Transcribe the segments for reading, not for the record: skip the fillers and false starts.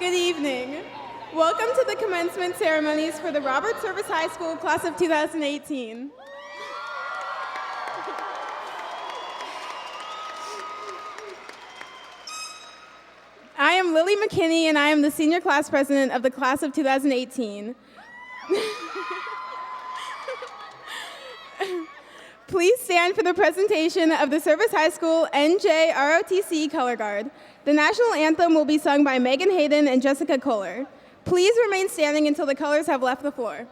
Good evening. Welcome to the commencement ceremonies for the Robert Service High School class of 2018. I am Lily McKinney, and I am the senior class president of the class of 2018. Please stand for the presentation of the Service High School NJROTC Color Guard. The national anthem will be sung by Megan Hayden and Jessica Kohler. Please remain standing until the colors have left the floor.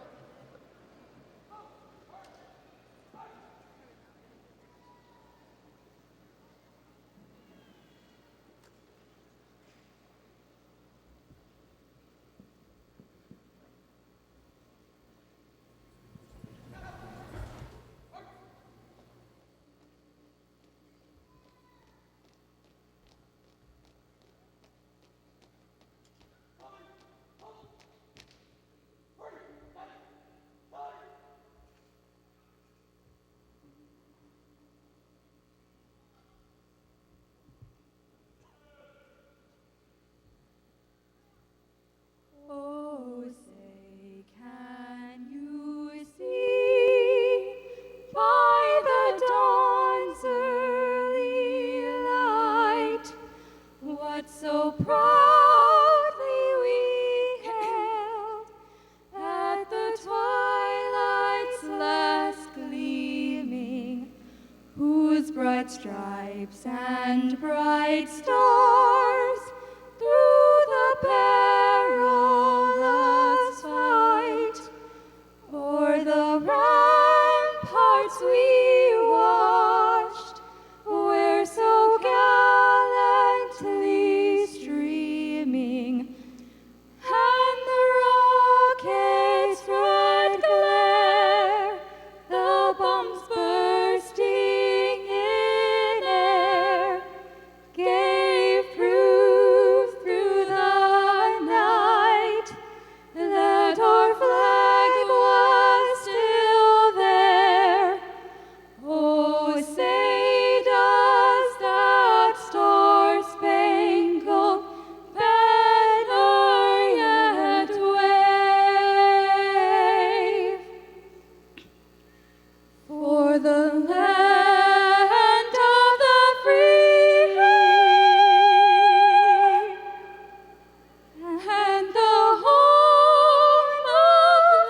Oh, say, can you see by the dawn's early light what so proudly we hailed at the twilight's last gleaming, whose bright stripes and bright stars through the perilous fight o'er the ramparts we watched, were so gallantly streaming, and the rocket's red glare, the bombs bursting in air, gave proof through the night that our flag was still there. Oh, say does that star-spangled banner yet wave? For the land of the free and the home of the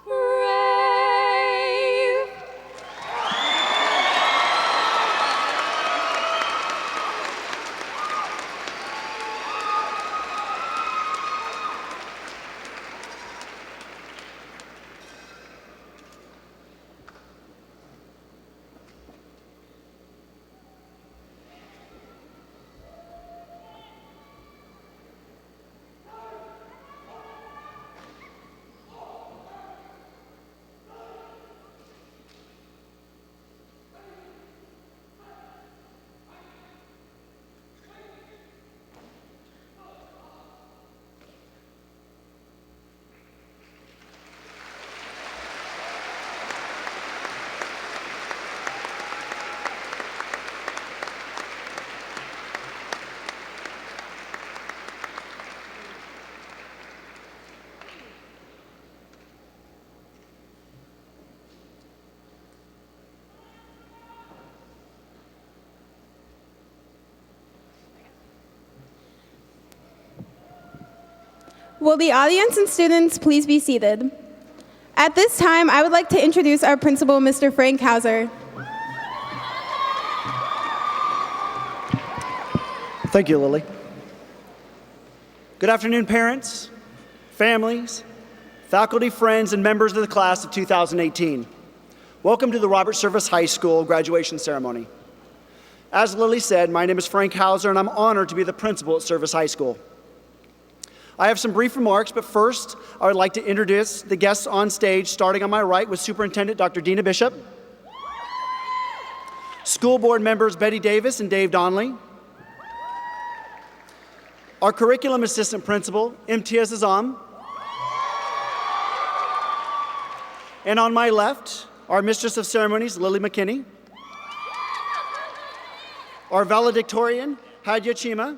brave. Will the audience and students please be seated? At this time, I would like to introduce our principal, Mr. Frank Hauser. Thank you, Lily. Good afternoon, parents, families, faculty, friends, and members of the class of 2018. Welcome to the Robert Service High School graduation ceremony. As Lily said, my name is Frank Hauser, and I'm honored to be the principal at Service High School. I have some brief remarks, but first, I would like to introduce the guests on stage, starting on my right with Superintendent Dr. Dina Bishop, school board members Betty Davis and Dave Donnelly, our curriculum assistant principal, Imtiaz Azam, and on my left, our mistress of ceremonies, Lily McKinney, our valedictorian, Hadya Chima,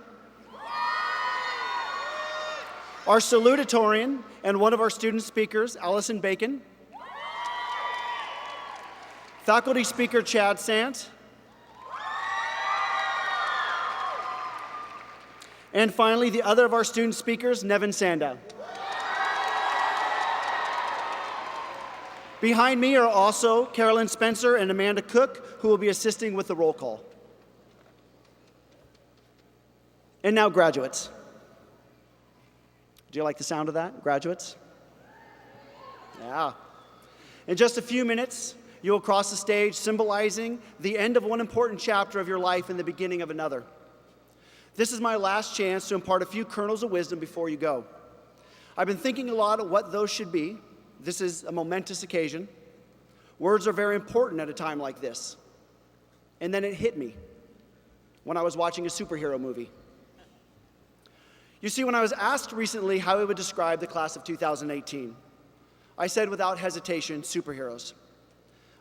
Our salutatorian and one of our student speakers, Allison Bacon. Faculty speaker, Chad Sant. And finally, the other of our student speakers, Nevin Sandow. Behind me are also Carolyn Spencer and Amanda Cook, who will be assisting with the roll call. And now, graduates. Do you like the sound of that, graduates? Yeah. In just a few minutes, you will cross the stage symbolizing the end of one important chapter of your life and the beginning of another. This is my last chance to impart a few kernels of wisdom before you go. I've been thinking a lot of what those should be. This is a momentous occasion. Words are very important at a time like this. And then it hit me when I was watching a superhero movie. You see, when I was asked recently how I would describe the class of 2018, I said without hesitation, superheroes.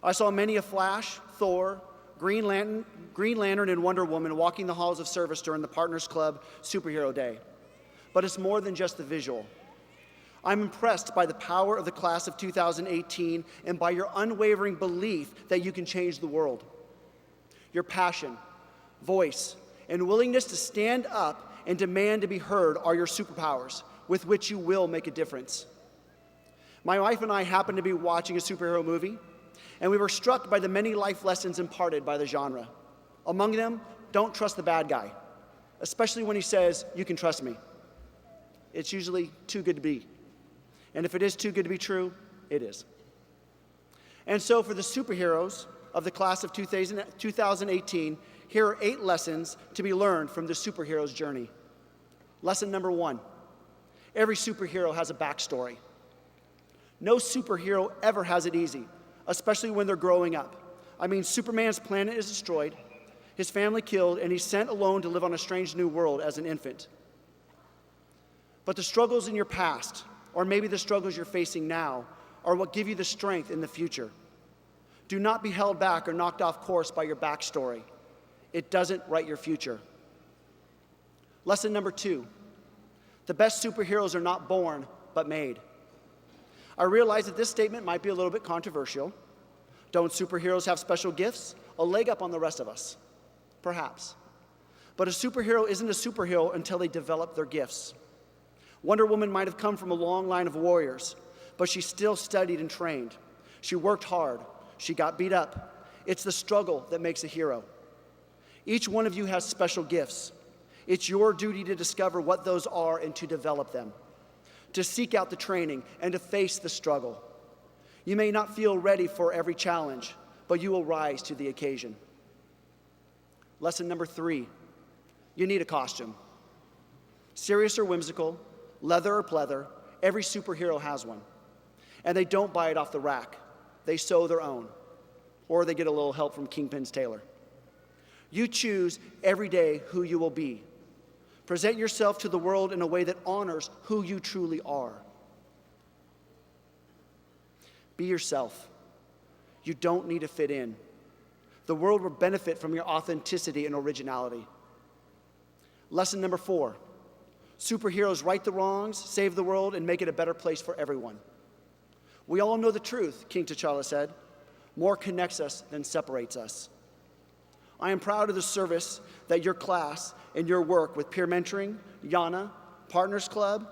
I saw many a Flash, Thor, Green Lantern, and Wonder Woman walking the halls of service during the Partners Club Superhero Day. But it's more than just the visual. I'm impressed by the power of the class of 2018 and by your unwavering belief that you can change the world. Your passion, voice, and willingness to stand up and demand to be heard are your superpowers with which you will make a difference. My wife and I happened to be watching a superhero movie, and we were struck by the many life lessons imparted by the genre. Among them, don't trust the bad guy, especially when he says, "You can trust me." It's usually too good to be. And if it is too good to be true, it is. And so for the superheroes of the class of 2018, here are 8 lessons to be learned from the superhero's journey. Lesson number 1, every superhero has a backstory. No superhero ever has it easy, especially when they're growing up. I mean, Superman's planet is destroyed, his family killed, and he's sent alone to live on a strange new world as an infant. But the struggles in your past, or maybe the struggles you're facing now, are what give you the strength in the future. Do not be held back or knocked off course by your backstory. It doesn't write your future. Lesson number 2, the best superheroes are not born, but made. I realize that this statement might be a little bit controversial. Don't superheroes have special gifts? A leg up on the rest of us? Perhaps. But a superhero isn't a superhero until they develop their gifts. Wonder Woman might have come from a long line of warriors, but she still studied and trained. She worked hard. She got beat up. It's the struggle that makes a hero. Each one of you has special gifts. It's your duty to discover what those are and to develop them, to seek out the training and to face the struggle. You may not feel ready for every challenge, but you will rise to the occasion. Lesson number 3, you need a costume. Serious or whimsical, leather or pleather, every superhero has one. And they don't buy it off the rack. They sew their own, or they get a little help from Kingpin's tailor. You choose every day who you will be. Present yourself to the world in a way that honors who you truly are. Be yourself. You don't need to fit in. The world will benefit from your authenticity and originality. Lesson number 4, superheroes right the wrongs, save the world, and make it a better place for everyone. We all know the truth, King T'Challa said. More connects us than separates us. I am proud of the service that your class and your work with peer mentoring, Yana, Partners Club,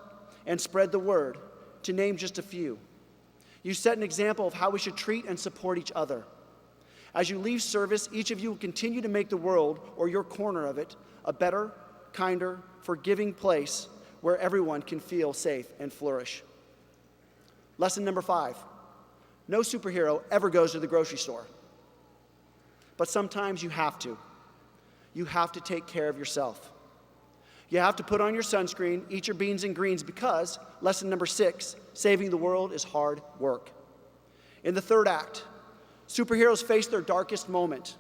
and Spread the Word, to name just a few. You set an example of how we should treat and support each other. As you leave service, each of you will continue to make the world, or your corner of it, a better, kinder, forgiving place where everyone can feel safe and flourish. Lesson number 5, no superhero ever goes to the grocery store. But sometimes you have to. You have to take care of yourself. You have to put on your sunscreen, eat your beans and greens, because, lesson number 6, saving the world is hard work. In the 3rd act, superheroes face their darkest moment.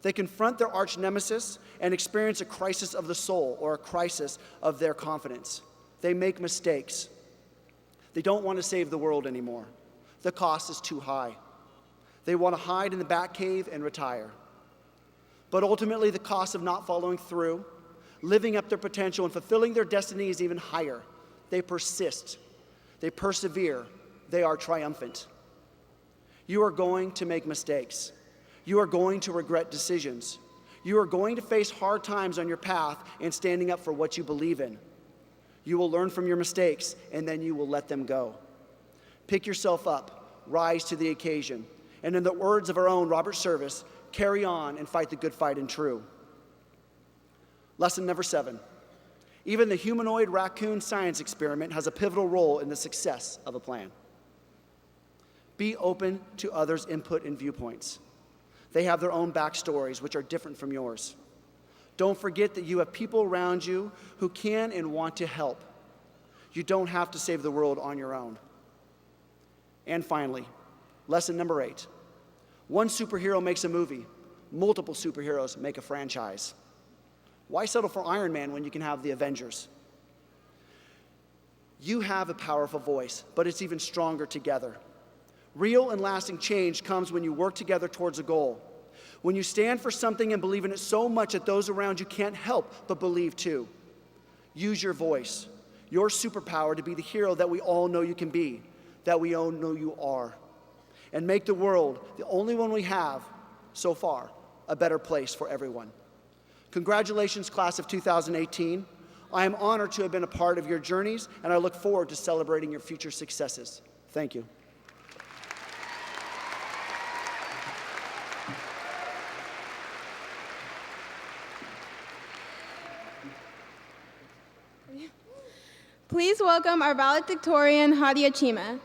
They confront their arch nemesis and experience a crisis of the soul, or a crisis of their confidence. They make mistakes. They don't want to save the world anymore. The cost is too high. They want to hide in the Batcave and retire. But ultimately, the cost of not following through, living up their potential, and fulfilling their destiny is even higher. They persist. They persevere. They are triumphant. You are going to make mistakes. You are going to regret decisions. You are going to face hard times on your path in standing up for what you believe in. You will learn from your mistakes, and then you will let them go. Pick yourself up, rise to the occasion, and in the words of our own Robert Service, carry on and fight the good fight and true. Lesson number 7. Even the humanoid raccoon science experiment has a pivotal role in the success of a plan. Be open to others' input and viewpoints. They have their own backstories, which are different from yours. Don't forget that you have people around you who can and want to help. You don't have to save the world on your own. And finally, lesson number 8. One superhero makes a movie. Multiple superheroes make a franchise. Why settle for Iron Man when you can have the Avengers? You have a powerful voice, but it's even stronger together. Real and lasting change comes when you work together towards a goal. When you stand for something and believe in it so much that those around you can't help but believe too. Use your voice, your superpower to be the hero that we all know you can be, that we all know you are. And make the world, the only one we have so far, a better place for everyone. Congratulations, class of 2018. I am honored to have been a part of your journeys, and I look forward to celebrating your future successes. Thank you. Please welcome our valedictorian, Hadia Chima.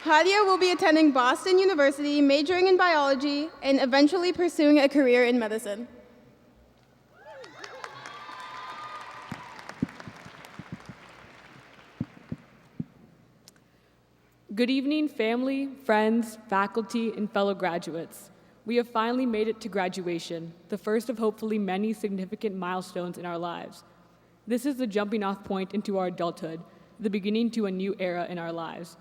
Hadia will be attending Boston University, majoring in biology, and eventually pursuing a career in medicine. Good evening, family, friends, faculty, and fellow graduates. We have finally made it to graduation, the first of hopefully many significant milestones in our lives. This is the jumping off point into our adulthood, the beginning to a new era in our lives.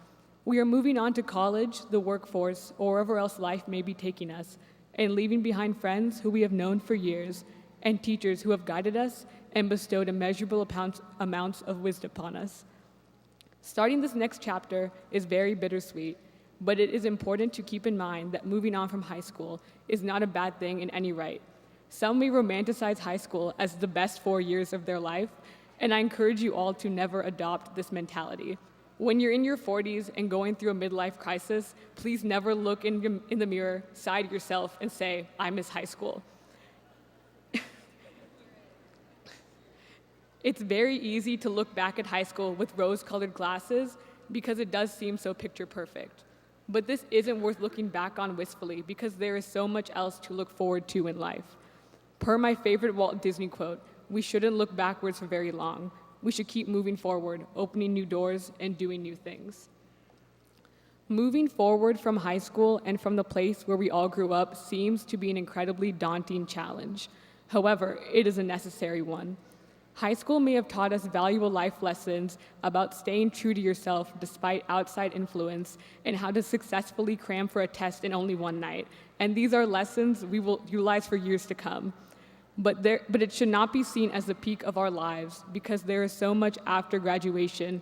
We are moving on to college, the workforce, or wherever else life may be taking us, and leaving behind friends who we have known for years, and teachers who have guided us and bestowed immeasurable amounts of wisdom upon us. Starting this next chapter is very bittersweet, but it is important to keep in mind that moving on from high school is not a bad thing in any right. Some may romanticize high school as the best 4 years of their life, and I encourage you all to never adopt this mentality. When you're in your 40s and going through a midlife crisis, please never look in the mirror, sigh to yourself, and say, I miss high school. It's very easy to look back at high school with rose-colored glasses because it does seem so picture perfect. But this isn't worth looking back on wistfully because there is so much else to look forward to in life. Per my favorite Walt Disney quote, we shouldn't look backwards for very long. We should keep moving forward, opening new doors, and doing new things. Moving forward from high school and from the place where we all grew up seems to be an incredibly daunting challenge. However, it is a necessary one. High school may have taught us valuable life lessons about staying true to yourself despite outside influence and how to successfully cram for a test in only one night. And these are lessons we will utilize for years to come. But it should not be seen as the peak of our lives because there is so much after graduation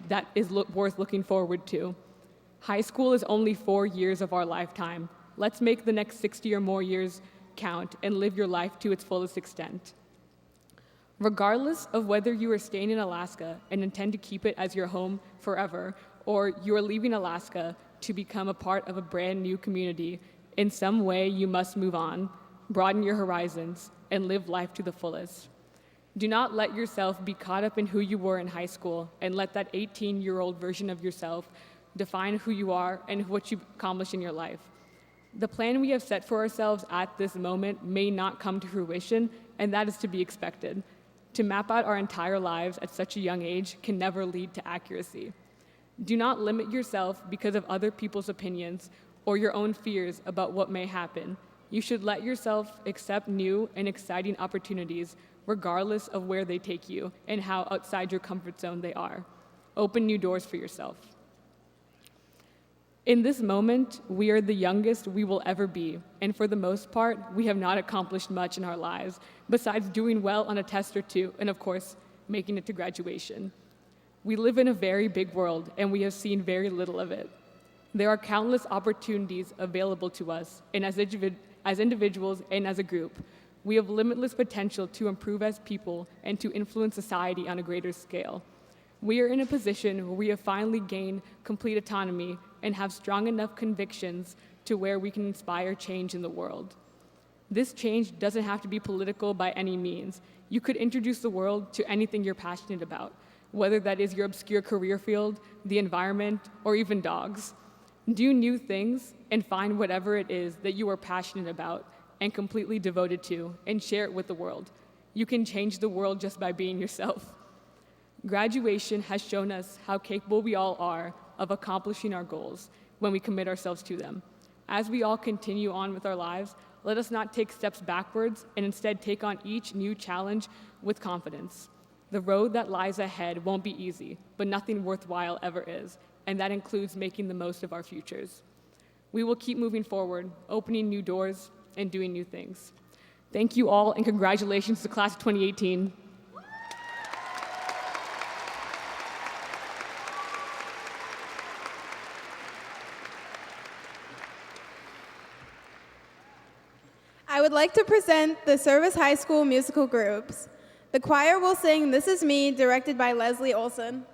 that is worth looking forward to. High school is only 4 years of our lifetime. Let's make the next 60 or more years count and live your life to its fullest extent. Regardless of whether you are staying in Alaska and intend to keep it as your home forever, or you are leaving Alaska to become a part of a brand new community, in some way you must move on, broaden your horizons, and live life to the fullest. Do not let yourself be caught up in who you were in high school and let that 18-year-old version of yourself define who you are and what you accomplish in your life. The plan we have set for ourselves at this moment may not come to fruition, and that is to be expected. To map out our entire lives at such a young age can never lead to accuracy. Do not limit yourself because of other people's opinions or your own fears about what may happen. You should let yourself accept new and exciting opportunities regardless of where they take you and how outside your comfort zone they are. Open new doors for yourself. In this moment, we are the youngest we will ever be, and for the most part, we have not accomplished much in our lives, besides doing well on a test or two, and of course, making it to graduation. We live in a very big world, and we have seen very little of it. There are countless opportunities available to us, and as individuals and as a group, we have limitless potential to improve as people and to influence society on a greater scale. We are in a position where we have finally gained complete autonomy and have strong enough convictions to where we can inspire change in the world. This change doesn't have to be political by any means. You could introduce the world to anything you're passionate about, whether that is your obscure career field, the environment, or even dogs. Do new things and find whatever it is that you are passionate about and completely devoted to, and share it with the world. You can change the world just by being yourself. Graduation has shown us how capable we all are of accomplishing our goals when we commit ourselves to them. As we all continue on with our lives, let us not take steps backwards and instead take on each new challenge with confidence. The road that lies ahead won't be easy, but nothing worthwhile ever is, and that includes making the most of our futures. We will keep moving forward, opening new doors, and doing new things. Thank you all, and congratulations to the class of 2018. I would like to present the Service High School musical groups. The choir will sing "This Is Me," directed by Leslie Olson.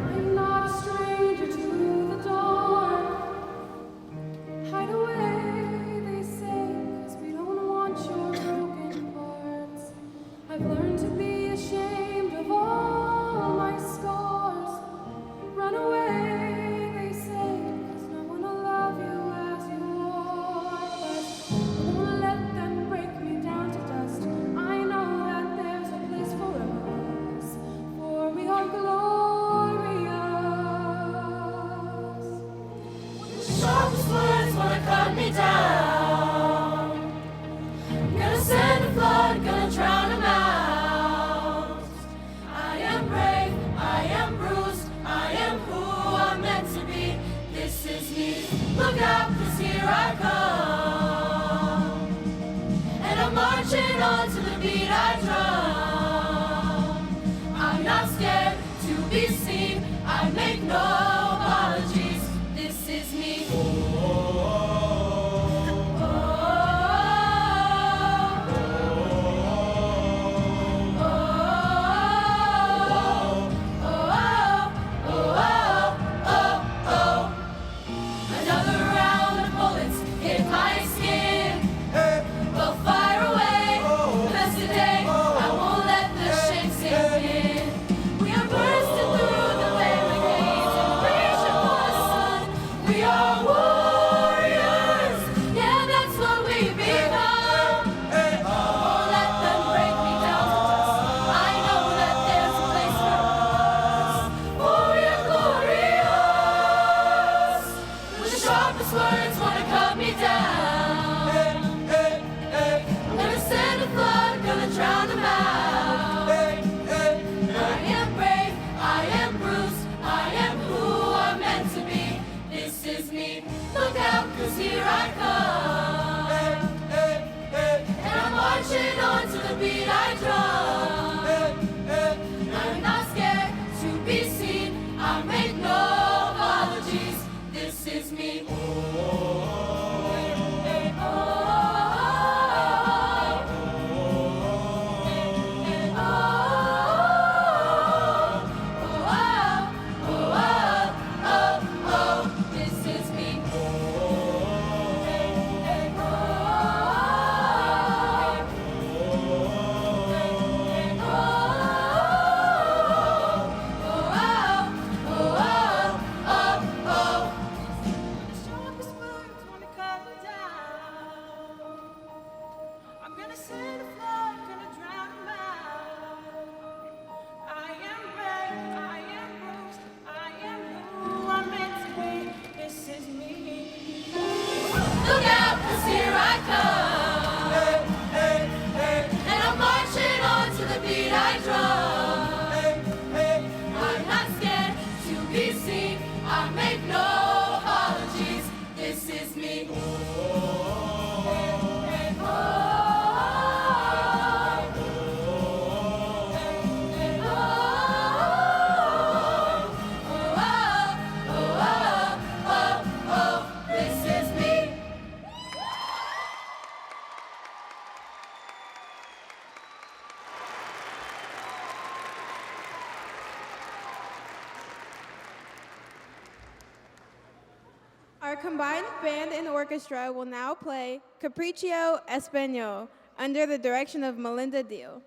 I'm not a stranger to the dark. Hide away, they say, 'cause we don't want your broken parts. I've learned to be ashamed of all my scars. Run away, they say, 'cause no one will love you as you are. But I won't let them break me down to dust. I know that there's a place for us, for we are glorious. The sharpest words wanna cut me down. Gonna send a flood, gonna drown 'em out. I am brave, I am bruised, I am who I'm meant to be. This is me. Look out, 'cause here I come. And I'm marching on to the beat I drum. I'm not scared to be seen. I make no apologies. This is me. Another round of bullets hit my skin. They'll fire away. That's today. I won't let the shame sink in. We are bursting through the barricades and reaching for the sun. We are warriors. Yeah, that's what we become. I won't let them break me down to dust. I make no apologies. This is me. This is me. Our combined band and orchestra will now play Capriccio Español under the direction of Melinda Deal.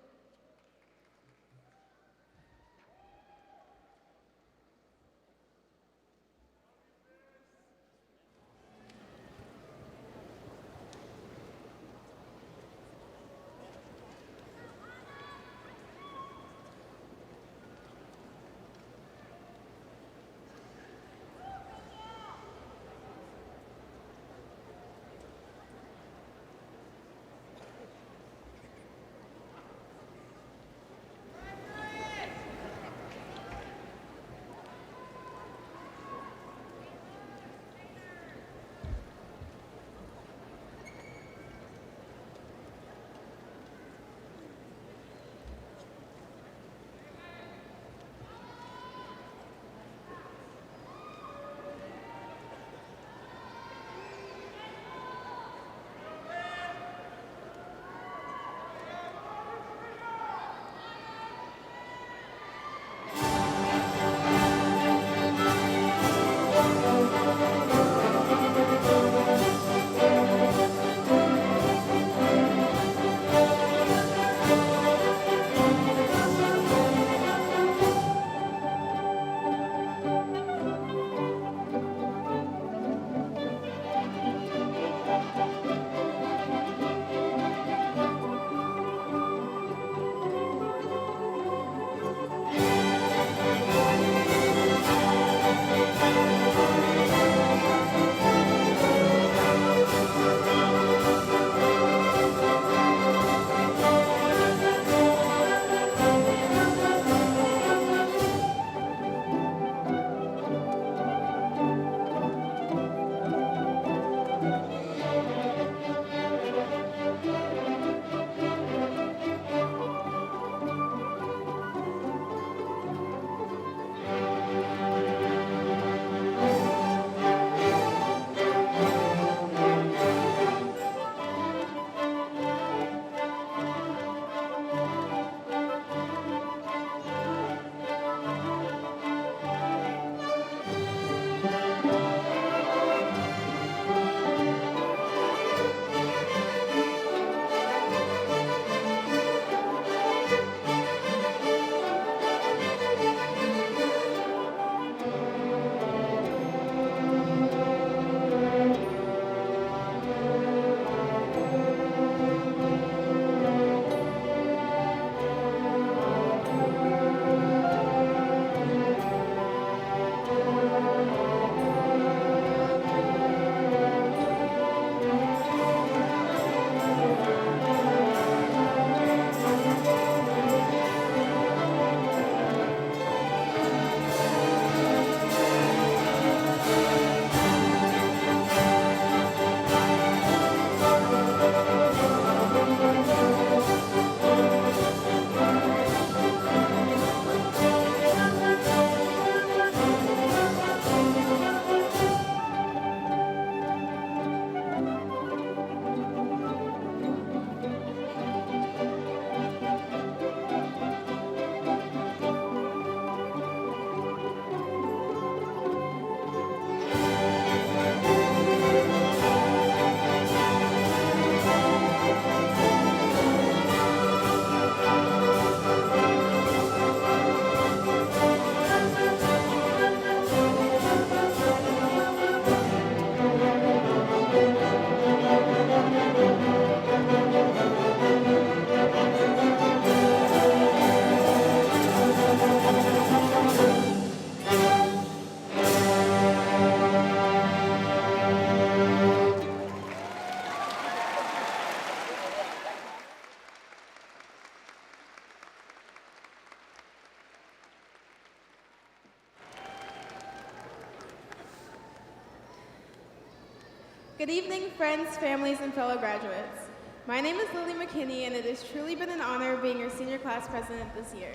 Good evening, friends, families, and fellow graduates. My name is Lily McKinney, and it has truly been an honor being your senior class president this year.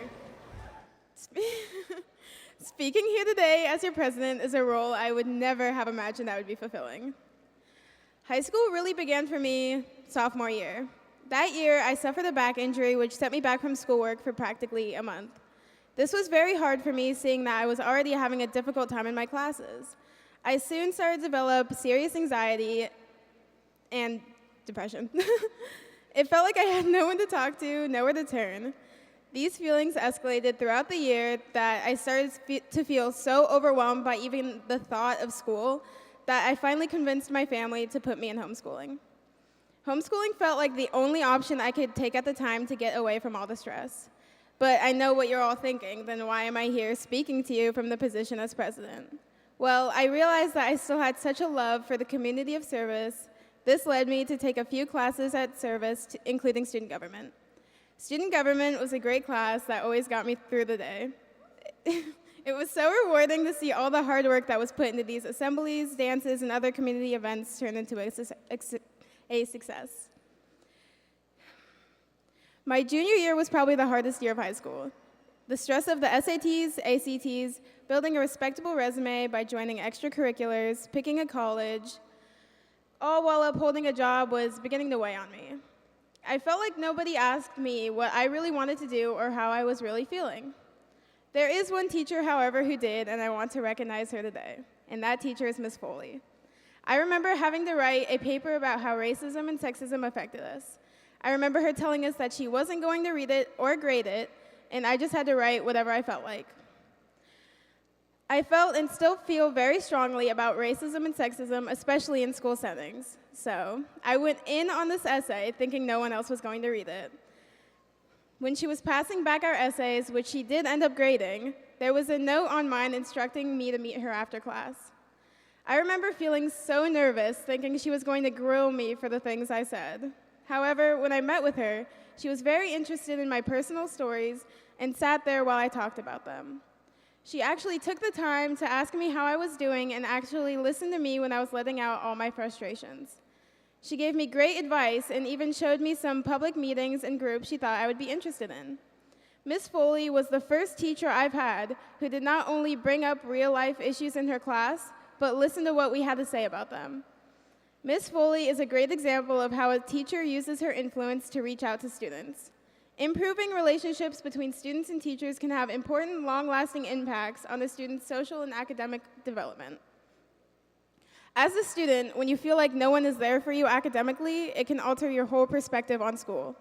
Speaking here today as your president is a role I would never have imagined I would be fulfilling. High school really began for me sophomore year. That year, I suffered a back injury which set me back from schoolwork for practically a month. This was very hard for me, seeing that I was already having a difficult time in my classes. I soon started to develop serious anxiety and depression. It felt like I had no one to talk to, nowhere to turn. These feelings escalated throughout the year that I started to feel so overwhelmed by even the thought of school that I finally convinced my family to put me in homeschooling. Homeschooling felt like the only option I could take at the time to get away from all the stress. But I know what you're all thinking, then why am I here speaking to you from the position as president? Well, I realized that I still had such a love for the community of service. This led me to take a few classes at service, including student government. Student government was a great class that always got me through the day. It was so rewarding to see all the hard work that was put into these assemblies, dances, and other community events turn into a success. My junior year was probably the hardest year of high school. The stress of the SATs, ACTs, building a respectable resume by joining extracurriculars, picking a college, all while upholding a job was beginning to weigh on me. I felt like nobody asked me what I really wanted to do or how I was really feeling. There is one teacher, however, who did, and I want to recognize her today, and that teacher is Miss Foley. I remember having to write a paper about how racism and sexism affected us. I remember her telling us that she wasn't going to read it or grade it, and I just had to write whatever I felt like. I felt and still feel very strongly about racism and sexism, especially in school settings. So I went in on this essay thinking no one else was going to read it. When she was passing back our essays, which she did end up grading, there was a note on mine instructing me to meet her after class. I remember feeling so nervous, thinking she was going to grill me for the things I said. However, when I met with her, she was very interested in my personal stories and sat there while I talked about them. She actually took the time to ask me how I was doing and actually listened to me when I was letting out all my frustrations. She gave me great advice and even showed me some public meetings and groups she thought I would be interested in. Miss Foley was the first teacher I've had who did not only bring up real-life issues in her class, but listen to what we had to say about them. Miss Foley is a great example of how a teacher uses her influence to reach out to students. Improving relationships between students and teachers can have important, long-lasting impacts on the student's social and academic development. As a student, when you feel like no one is there for you academically, it can alter your whole perspective on school.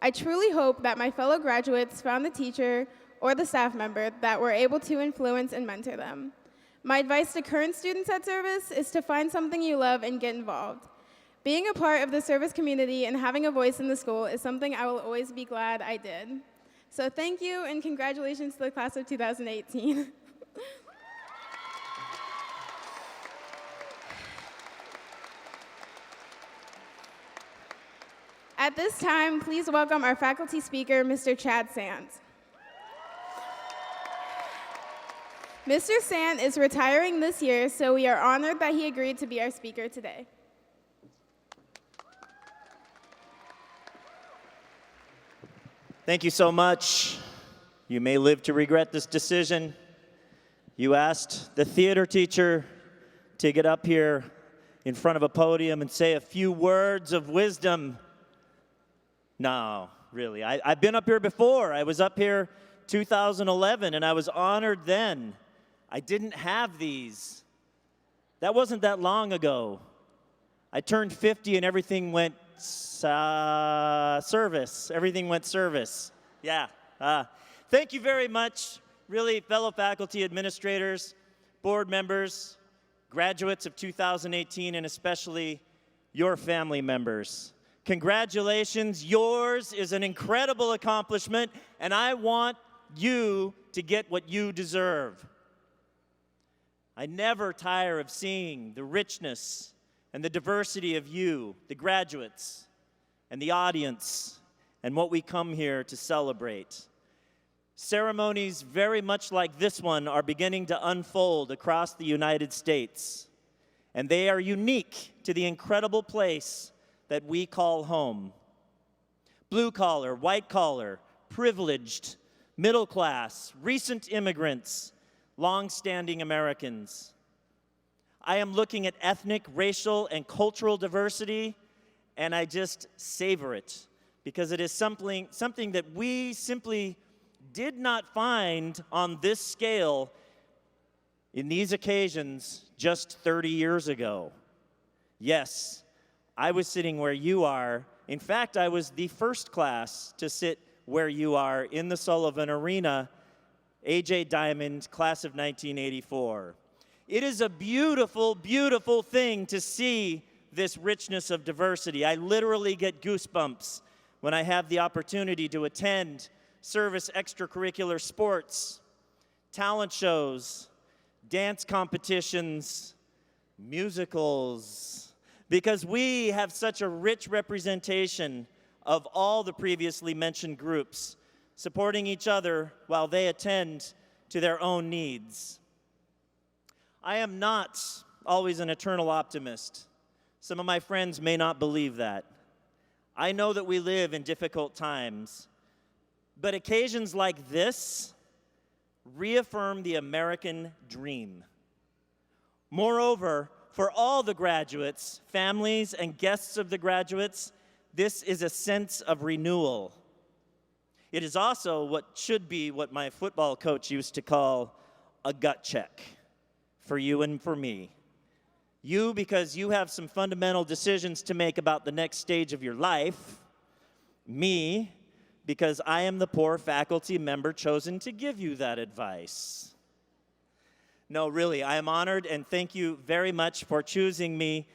I truly hope that my fellow graduates found the teacher or the staff member that were able to influence and mentor them. My advice to current students at service is to find something you love and get involved. Being a part of the service community and having a voice in the school is something I will always be glad I did. So thank you, and congratulations to the class of 2018. At this time, please welcome our faculty speaker, Mr. Chad Sands. Mr. Sant is retiring this year, so we are honored that he agreed to be our speaker today. Thank you so much. You may live to regret this decision. You asked the theater teacher to get up here in front of a podium and say a few words of wisdom. No, really. I've been up here before. I was up here 2011, and I was honored then. I didn't have these. That wasn't that long ago. I turned 50, and everything went service. Everything went service. Yeah. Thank you very much, really, fellow faculty, administrators, board members, graduates of 2018, and especially your family members. Congratulations. Yours is an incredible accomplishment, and I want you to get what you deserve. I never tire of seeing the richness and the diversity of you, the graduates, and the audience, and what we come here to celebrate. Ceremonies very much like this one are beginning to unfold across the United States. and they are unique to the incredible place that we call home. Blue collar, white collar, privileged, middle class, recent immigrants, long-standing Americans. I am looking at ethnic, racial, and cultural diversity, and I just savor it because it is something that we simply did not find on this scale in these occasions just 30 years ago. Yes, I was sitting where you are. In fact, I was the first class to sit where you are in the Sullivan Arena, A.J. Diamond, class of 1984. It is a beautiful, beautiful thing to see this richness of diversity. I literally get goosebumps when I have the opportunity to attend service extracurricular sports, talent shows, dance competitions, musicals, because we have such a rich representation of all the previously mentioned groups, supporting each other while they attend to their own needs. I am not always an eternal optimist. Some of my friends may not believe that. I know that we live in difficult times, but occasions like this reaffirm the American dream. Moreover, for all the graduates, families, and guests of the graduates, this is a sense of renewal. It is also what should be what my football coach used to call a gut check for you and for me. You, because you have some fundamental decisions to make about the next stage of your life. Me, because I am the poor faculty member chosen to give you that advice. No, really, I am honored and thank you very much for choosing me,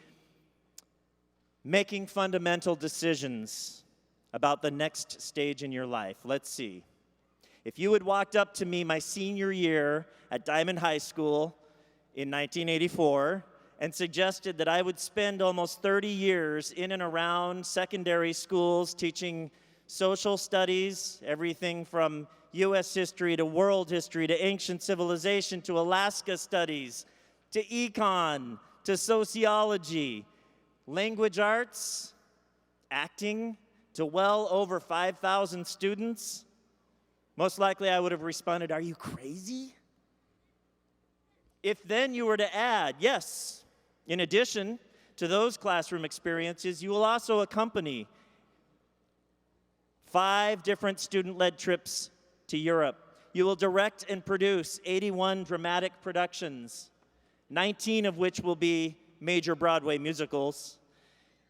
making fundamental decisions about the next stage in your life. Let's see. If you had walked up to me my senior year at Diamond High School in 1984 and suggested that I would spend almost 30 years in and around secondary schools teaching social studies, everything from U.S. history to world history to ancient civilization to Alaska studies to econ to sociology, language arts, acting, to well over 5,000 students, most likely I would have responded, "Are you crazy?" If then you were to add, yes, in addition to those classroom experiences, you will also accompany 5 different student-led trips to Europe. You will direct and produce 81 dramatic productions, 19 of which will be major Broadway musicals.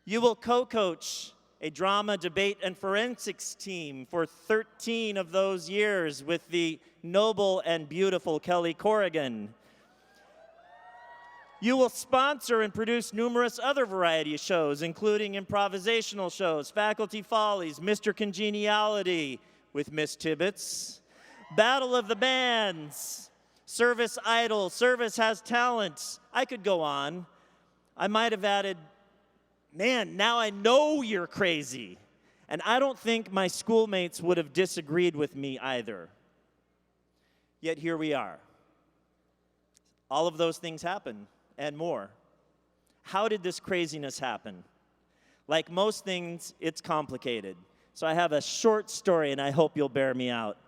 You will co-coach a drama, debate, and forensics team for 13 of those years with the noble and beautiful Kelly Corrigan. You will sponsor and produce numerous other variety shows, including improvisational shows, Faculty Follies, Mr. Congeniality with Miss Tibbetts, Battle of the Bands, Service Idol, Service Has Talent. I could go on. I might have added, man, now I know you're crazy. And I don't think my schoolmates would have disagreed with me either. Yet here we are. All of those things happen. And more. How did this craziness happen? Like most things, it's complicated. So I have a short story, and I hope you'll bear me out.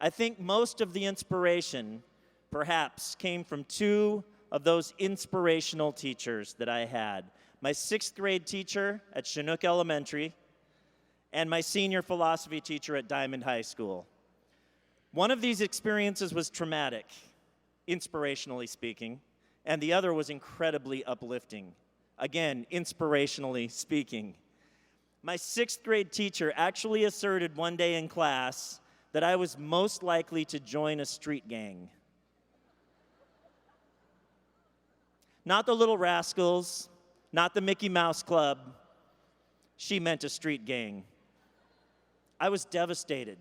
I think most of the inspiration, perhaps, came from 2 of those inspirational teachers that I had. My 6th grade teacher at Chinook Elementary and my senior philosophy teacher at Diamond High School. One of these experiences was traumatic, inspirationally speaking, and the other was incredibly uplifting. Again, inspirationally speaking. My 6th grade teacher actually asserted one day in class that I was most likely to join a street gang. Not the Little Rascals, not the Mickey Mouse Club. She meant a street gang. I was devastated.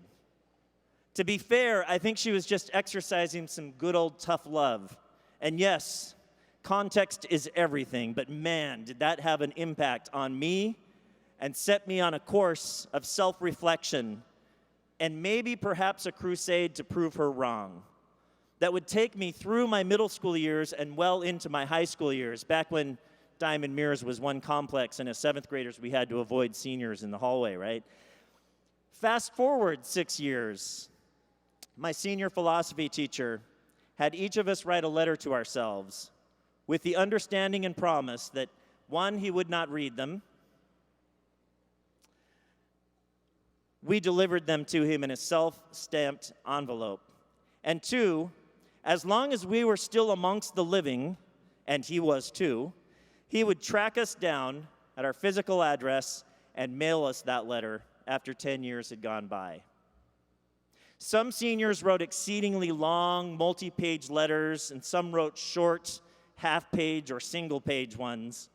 To be fair, I think she was just exercising some good old tough love. And yes, context is everything, but man, did that have an impact on me and set me on a course of self-reflection and maybe perhaps a crusade to prove her wrong. that would take me through my middle school years and well into my high school years, back when Diamond Mirrors was one complex, and as 7th graders, we had to avoid seniors in the hallway, right? Fast forward 6 years, my senior philosophy teacher had each of us write a letter to ourselves with the understanding and promise that, one, he would not read them. We delivered them to him in a self-stamped envelope. And two, as long as we were still amongst the living, and he was too, he would track us down at our physical address and mail us that letter after 10 years had gone by. Some seniors wrote exceedingly long, multi-page letters, and some wrote short, half-page or single-page ones.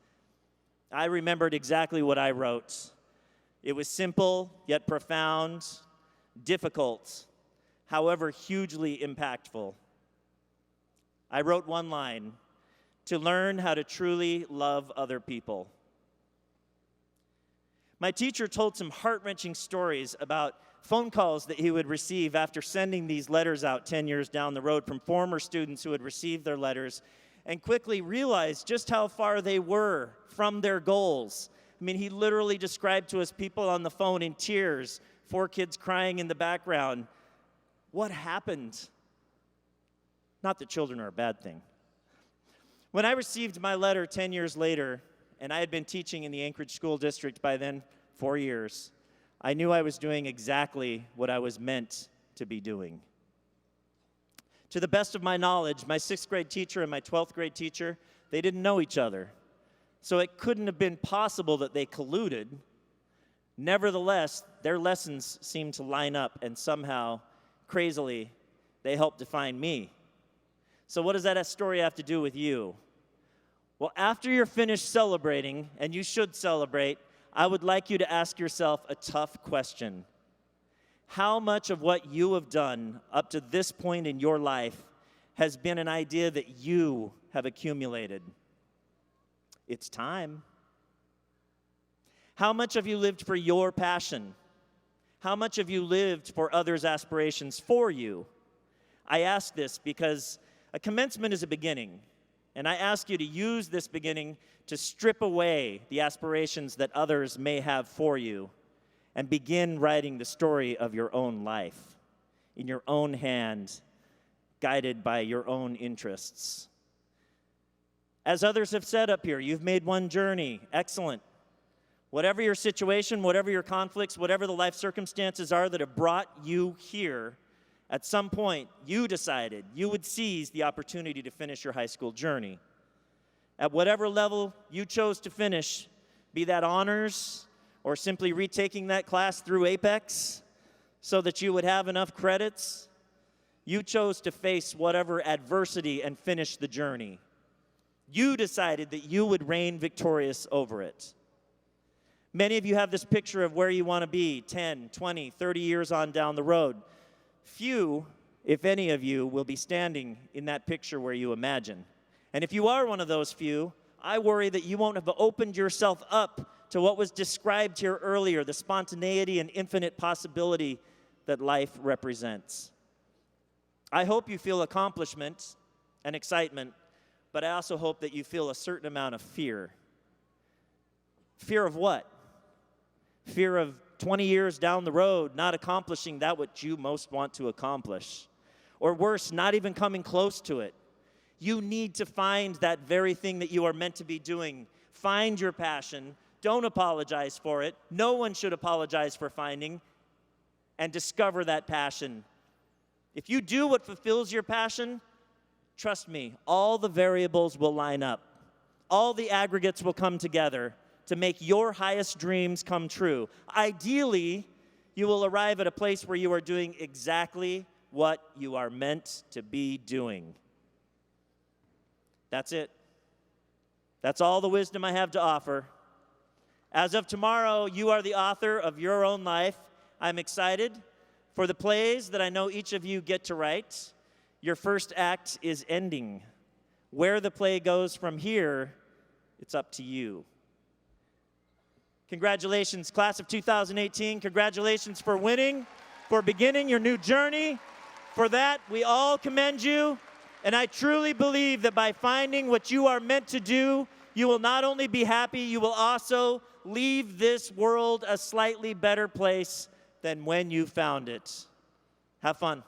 I remembered exactly what I wrote. It was simple, yet profound, difficult, however hugely impactful. I wrote one line: to learn how to truly love other people. My teacher told some heart-wrenching stories about phone calls that he would receive after sending these letters out 10 years down the road from former students who had received their letters and quickly realized just how far they were from their goals. I mean, he literally described to us people on the phone in tears, 4 kids crying in the background. What happened? Not that children are a bad thing. When I received my letter 10 years later, and I had been teaching in the Anchorage School District by then 4 years, I knew I was doing exactly what I was meant to be doing. To the best of my knowledge, my 6th grade teacher and my 12th grade teacher, they didn't know each other. So it couldn't have been possible that they colluded. Nevertheless, their lessons seemed to line up, and somehow, crazily, they helped define me. So what does that story have to do with you? Well, after you're finished celebrating, and you should celebrate, I would like you to ask yourself a tough question. How much of what you have done up to this point in your life has been an idea that you have accumulated? It's time. How much have you lived for your passion? How much have you lived for others' aspirations for you? I ask this because a commencement is a beginning, and I ask you to use this beginning to strip away the aspirations that others may have for you and begin writing the story of your own life in your own hand, guided by your own interests. As others have said up here, you've made one journey. Excellent. Whatever your situation, whatever your conflicts, whatever the life circumstances are that have brought you here, at some point, you decided you would seize the opportunity to finish your high school journey. At whatever level you chose to finish, be that honors or simply retaking that class through Apex so that you would have enough credits, you chose to face whatever adversity and finish the journey. You decided that you would reign victorious over it. Many of you have this picture of where you want to be 10, 20, 30 years on down the road. Few, if any of you, will be standing in that picture where you imagine. And if you are one of those few, I worry that you won't have opened yourself up to what was described here earlier, the spontaneity and infinite possibility that life represents. I hope you feel accomplishment and excitement, but I also hope that you feel a certain amount of fear. Fear of what? Fear of 20 years down the road not accomplishing that which you most want to accomplish. Or worse, not even coming close to it. You need to find that very thing that you are meant to be doing. Find your passion. Don't apologize for it. No one should apologize for finding. And discover that passion. If you do what fulfills your passion, trust me, all the variables will line up. All the aggregates will come together to make your highest dreams come true. Ideally, you will arrive at a place where you are doing exactly what you are meant to be doing. That's it. That's all the wisdom I have to offer. As of tomorrow, you are the author of your own life. I'm excited for the plays that I know each of you get to write. Your first act is ending. Where the play goes from here, it's up to you. Congratulations, class of 2018. Congratulations for winning, for beginning your new journey, for that, we all commend you. And I truly believe that by finding what you are meant to do, you will not only be happy, you will also leave this world a slightly better place than when you found it. Have fun.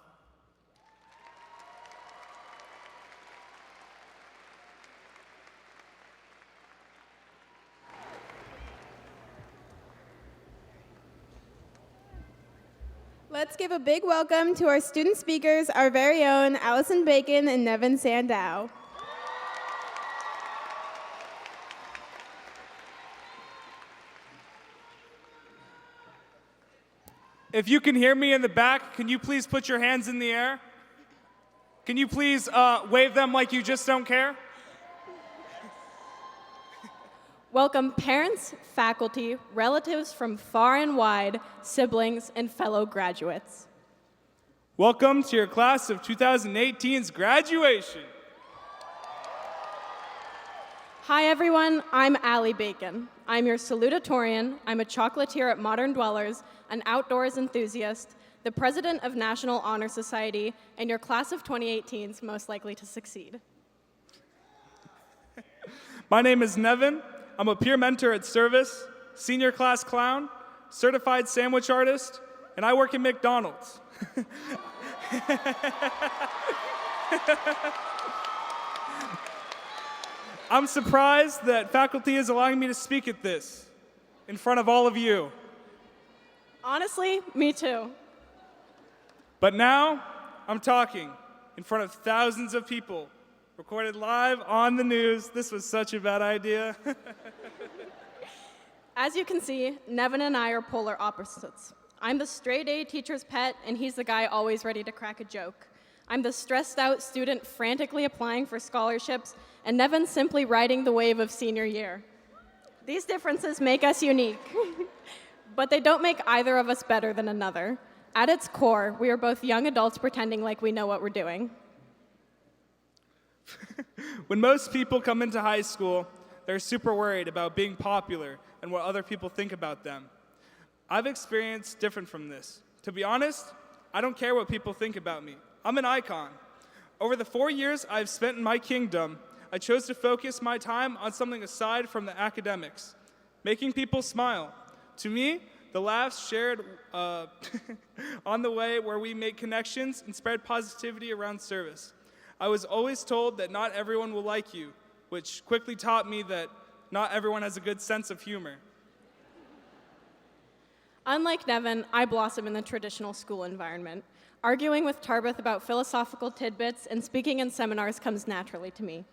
Let's give a big welcome to our student speakers, our very own Allison Bacon and Nevin Sandow. If you can hear me in the back, can you please put your hands in the air? Can you please wave them like you just don't care? Welcome parents, faculty, relatives from far and wide, siblings, and fellow graduates. Welcome to your class of 2018's graduation. Hi everyone, I'm Allie Bacon. I'm your salutatorian, I'm a chocolatier at Modern Dwellers, an outdoors enthusiast, the president of National Honor Society, and your class of 2018's most likely to succeed. My name is Nevin. I'm a peer mentor at Service, senior class clown, certified sandwich artist, and I work at McDonald's. I'm surprised that faculty is allowing me to speak at this in front of all of you. Honestly, me too. But now, I'm talking in front of thousands of people, recorded live on the news. This was such a bad idea. As you can see, Nevin and I are polar opposites. I'm the straight-A teacher's pet, and he's the guy always ready to crack a joke. I'm the stressed-out student frantically applying for scholarships, and Nevin's simply riding the wave of senior year. These differences make us unique, but they don't make either of us better than another. At its core, we are both young adults pretending like we know what we're doing. When most people come into high school, they're super worried about being popular and what other people think about them. I've experienced different from this. To be honest, I don't care what people think about me. I'm an icon. Over the 4 years I've spent in my kingdom, I chose to focus my time on something aside from the academics, making people smile. To me, the laughs shared on the way where we make connections and spread positivity around Service. I was always told that not everyone will like you, which quickly taught me that not everyone has a good sense of humor. Unlike Nevin, I blossom in the traditional school environment. Arguing with Tarbeth about philosophical tidbits and speaking in seminars comes naturally to me.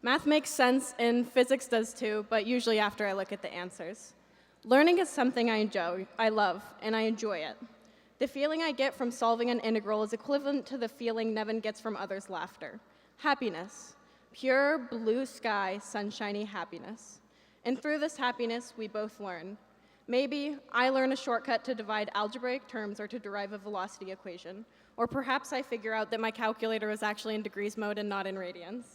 Math makes sense and physics does too, but usually after I look at the answers. Learning is something I love, and I enjoy it. The feeling I get from solving an integral is equivalent to the feeling Nevin gets from others' laughter. Happiness. Pure, blue sky, sunshiny happiness. And through this happiness, we both learn. Maybe I learn a shortcut to divide algebraic terms or to derive a velocity equation. Or perhaps I figure out that my calculator is actually in degrees mode and not in radians.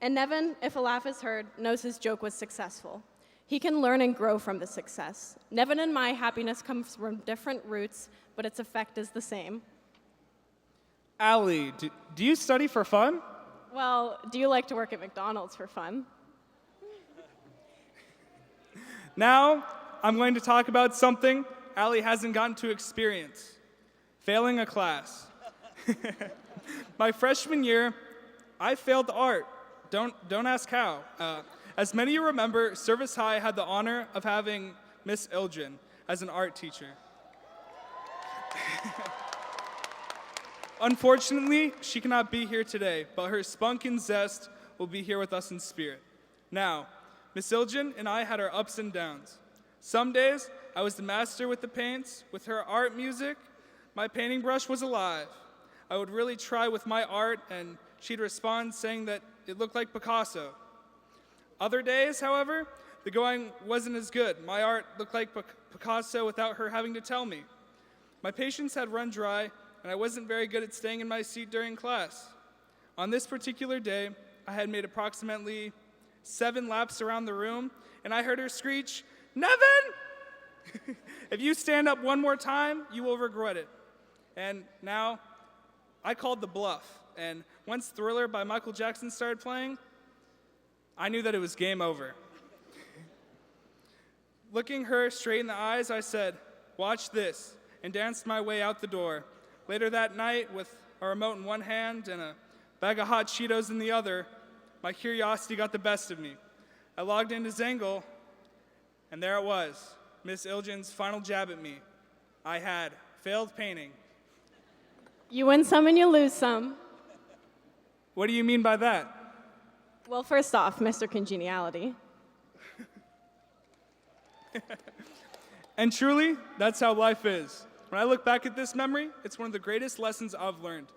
And Nevin, if a laugh is heard, knows his joke was successful. He can learn and grow from the success. Nevin and my happiness comes from different roots, but its effect is the same. Allie, do you study for fun? Well, do you like to work at McDonald's for fun? Now, I'm going to talk about something Allie hasn't gotten to experience, failing a class. My freshman year, I failed art. Don't ask how. As many of you remember, Service High had the honor of having Miss Ilgen as an art teacher. Unfortunately, she cannot be here today, but her spunk and zest will be here with us in spirit. Now, Miss Ilgen and I had our ups and downs. Some days, I was the master with the paints. With her art music, my painting brush was alive. I would really try with my art, and she'd respond saying that it looked like Picasso. Other days, however, the going wasn't as good. My art looked like Picasso without her having to tell me. My patience had run dry, and I wasn't very good at staying in my seat during class. On this particular day, I had made approximately 7 laps around the room, and I heard her screech, "Nevin! If you stand up one more time, you will regret it." And now, I called the bluff, and once Thriller by Michael Jackson started playing, I knew that it was game over. Looking her straight in the eyes, I said, "Watch this," and danced my way out the door. Later that night, with a remote in one hand and a bag of hot Cheetos in the other, my curiosity got the best of me. I logged into Zangle, and there it was, Miss Ilgen's final jab at me. I had failed painting. You win some and you lose some. What do you mean by that? Well, first off, Mr. Congeniality. And truly, that's how life is. When I look back at this memory, it's one of the greatest lessons I've learned.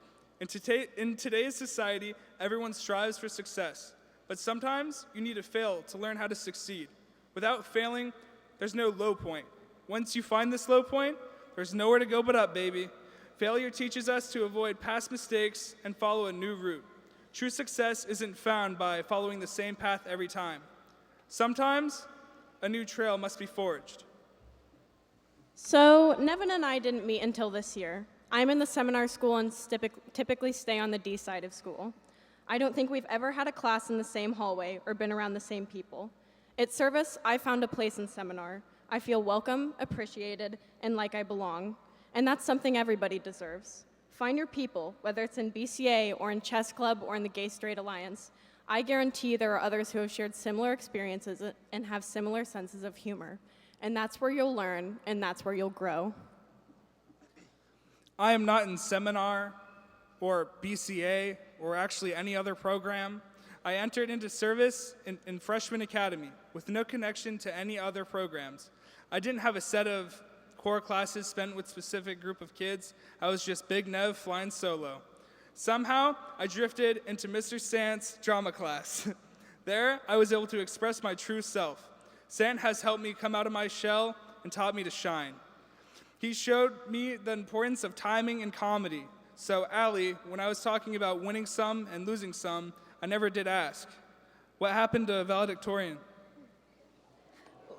In today's society, everyone strives for success. But sometimes you need to fail to learn how to succeed. Without failing, there's no low point. Once you find this low point, there's nowhere to go but up, baby. Failure teaches us to avoid past mistakes and follow a new route. True success isn't found by following the same path every time. Sometimes, a new trail must be forged. So, Nevin and I didn't meet until this year. I'm in the seminar school and typically stay on the D side of school. I don't think we've ever had a class in the same hallway or been around the same people. At service, I found a place in seminar. I feel welcome, appreciated, and like I belong. And that's something everybody deserves. Find your people, whether it's in BCA or in chess club or in the Gay Straight Alliance. I guarantee there are others who have shared similar experiences and have similar senses of humor. And that's where you'll learn, and that's where you'll grow. I am not in seminar or BCA or actually any other program. I entered into service in freshman academy with no connection to any other programs. I didn't have a set of core classes spent with specific group of kids. I was just Big Nev flying solo. Somehow, I drifted into Mr. Sant's drama class. There, I was able to express my true self. Sant has helped me come out of my shell and taught me to shine. He showed me the importance of timing and comedy. So, Allie, when I was talking about winning some and losing some, I never did ask, what happened to Valedictorian?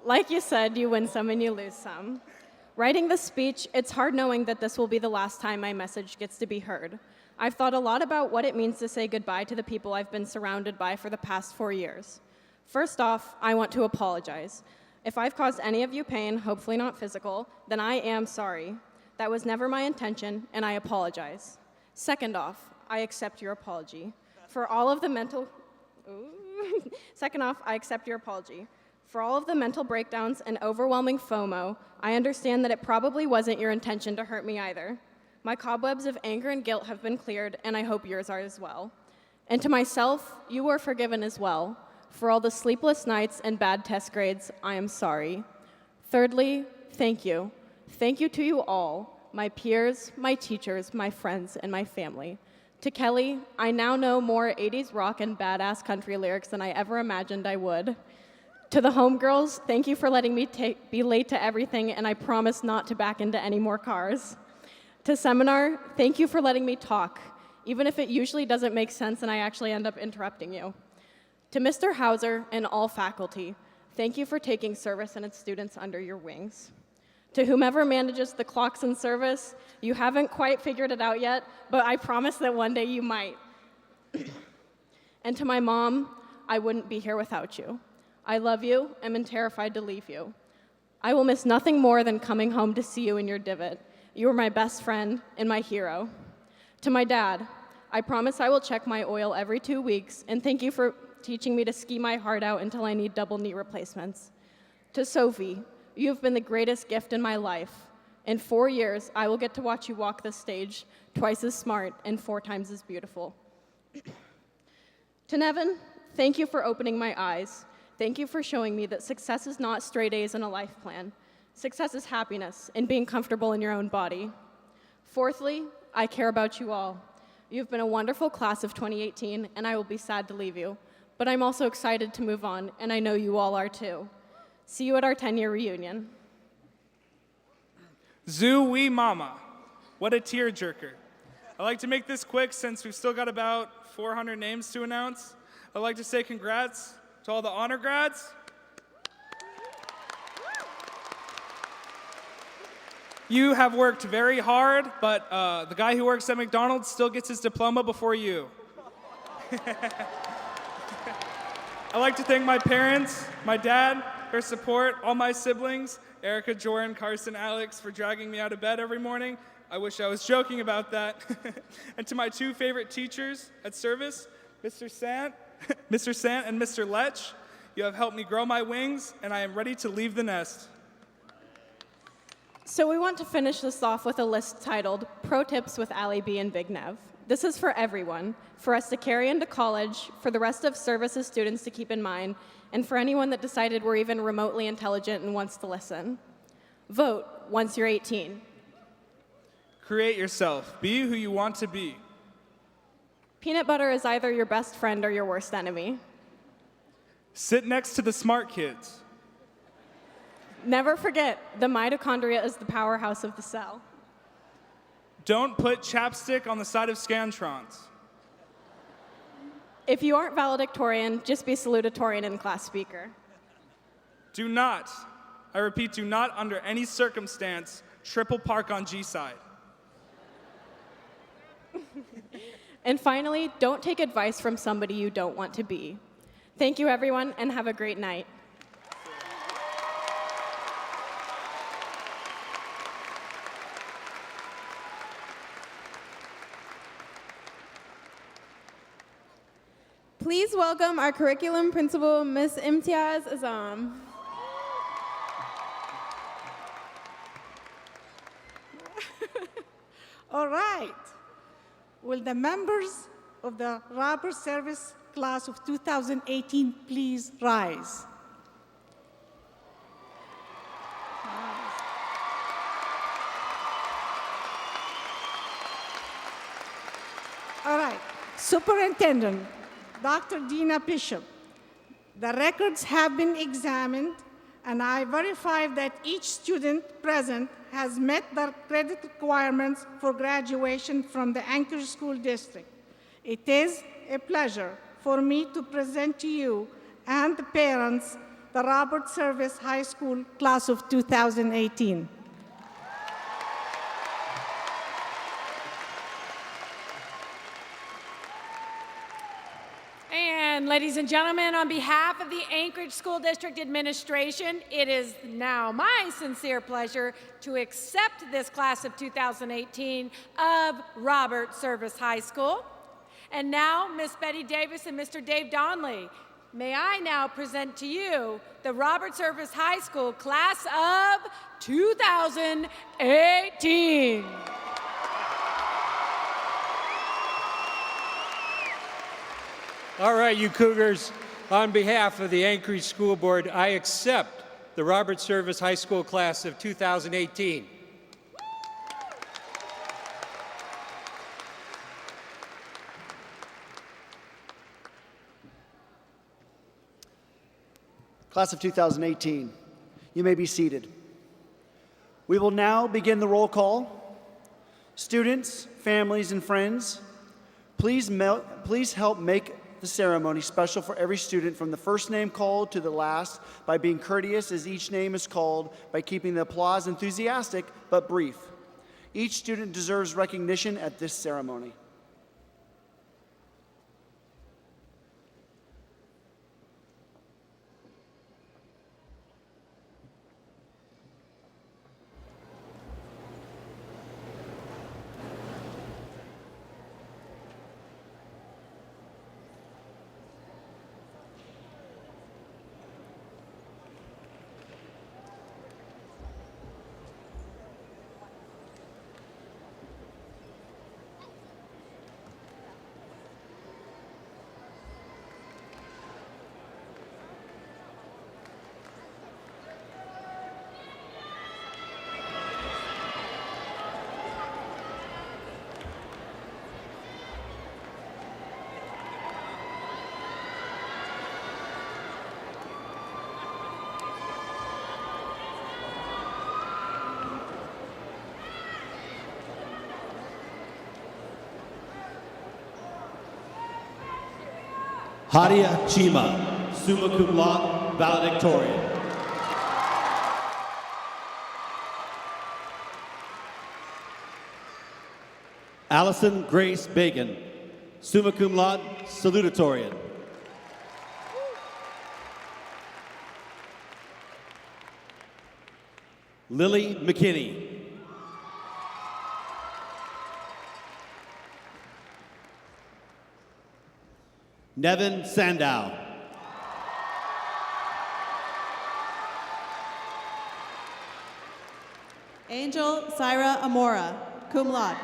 Like you said, you win some and you lose some. Writing this speech, it's hard knowing that this will be the last time my message gets to be heard. I've thought a lot about what it means to say goodbye to the people I've been surrounded by for the past 4 years. First off, I want to apologize. If I've caused any of you pain, hopefully not physical, then I am sorry. That was never my intention, and I apologize. Second off, I accept your apology. For all of the mental... Second off, I accept your apology. For all of the mental breakdowns and overwhelming FOMO, I understand that it probably wasn't your intention to hurt me either. My cobwebs of anger and guilt have been cleared, and I hope yours are as well. And to myself, you are forgiven as well. For all the sleepless nights and bad test grades, I am sorry. Thirdly, thank you. Thank you to you all, my peers, my teachers, my friends, and my family. To Kelly, I now know more 80s rock and badass country lyrics than I ever imagined I would. To the homegirls, thank you for letting me be late to everything, and I promise not to back into any more cars. To seminar, thank you for letting me talk, even if it usually doesn't make sense and I actually end up interrupting you. To Mr. Hauser and all faculty, thank you for taking service and its students under your wings. To whomever manages the clocks in service, you haven't quite figured it out yet, but I promise that one day you might. And to my mom, I wouldn't be here without you. I love you and am terrified to leave you. I will miss nothing more than coming home to see you in your divot. You are my best friend and my hero. To my dad, I promise I will check my oil every 2 weeks, and thank you for teaching me to ski my heart out until I need double knee replacements. To Sophie, you have been the greatest gift in my life. In 4 years, I will get to watch you walk the stage, twice as smart and 4 times as beautiful. To Nevin, thank you for opening my eyes. Thank you for showing me that success is not straight A's and a life plan. Success is happiness and being comfortable in your own body. Fourthly, I care about you all. You've been a wonderful class of 2018, and I will be sad to leave you. But I'm also excited to move on, and I know you all are too. See you at our 10-year reunion. Zoo wee mama. What a tearjerker. I'd like to make this quick since we've still got about 400 names to announce. I'd like to say congrats to all the honor grads. You have worked very hard, but the guy who works at McDonald's still gets his diploma before you. I'd like to thank my parents, my dad, for support, all my siblings, Erica, Jordan, Carson, Alex, for dragging me out of bed every morning. I wish I was joking about that. And to my two favorite teachers at service, Mr. Sant and Mr. Lech, you have helped me grow my wings, and I am ready to leave the nest. So we want to finish this off with a list titled Pro Tips with Ali B and Big Nev. This is for everyone, for us to carry into college, for the rest of services students to keep in mind, and for anyone that decided we're even remotely intelligent and wants to listen. Vote once you're 18. Create yourself. Be who you want to be. Peanut butter is either your best friend or your worst enemy. Sit next to the smart kids. Never forget, the mitochondria is the powerhouse of the cell. Don't put chapstick on the side of Scantrons. If you aren't valedictorian, just be salutatorian and class speaker. Do not, I repeat, do not under any circumstance triple park on G-side. And finally, don't take advice from somebody you don't want to be. Thank you, everyone, and have a great night. Please welcome our curriculum principal, Ms. Imtiaz Azam. All right. Will the members of the Robert Service class of 2018 please rise? All right. Superintendent, Dr. Dina Bishop, the records have been examined, and I verified that each student present has met the credit requirements for graduation from the Anchorage School District. It is a pleasure for me to present to you and the parents the Robert Service High School class of 2018. And ladies and gentlemen, on behalf of the Anchorage School District Administration, it is now my sincere pleasure to accept this class of 2018 of Robert Service High School. And now, Miss Betty Davis and Mr. Dave Donley, may I now present to you the Robert Service High School class of 2018. All right, you Cougars, on behalf of the Anchorage School Board, I accept the Robert Service High School class of 2018. Class of 2018, you may be seated. We will now begin the roll call. Students, families, and friends, please help make the ceremony special for every student from the first name called to the last by being courteous as each name is called, by keeping the applause enthusiastic but brief. Each student deserves recognition at this ceremony. Hadia Chima, summa cum laude, valedictorian. Allison Grace Bacon, summa cum laude, salutatorian. Lily McKinney. Nevin Sandow. Angel Syra Amora, cum laude.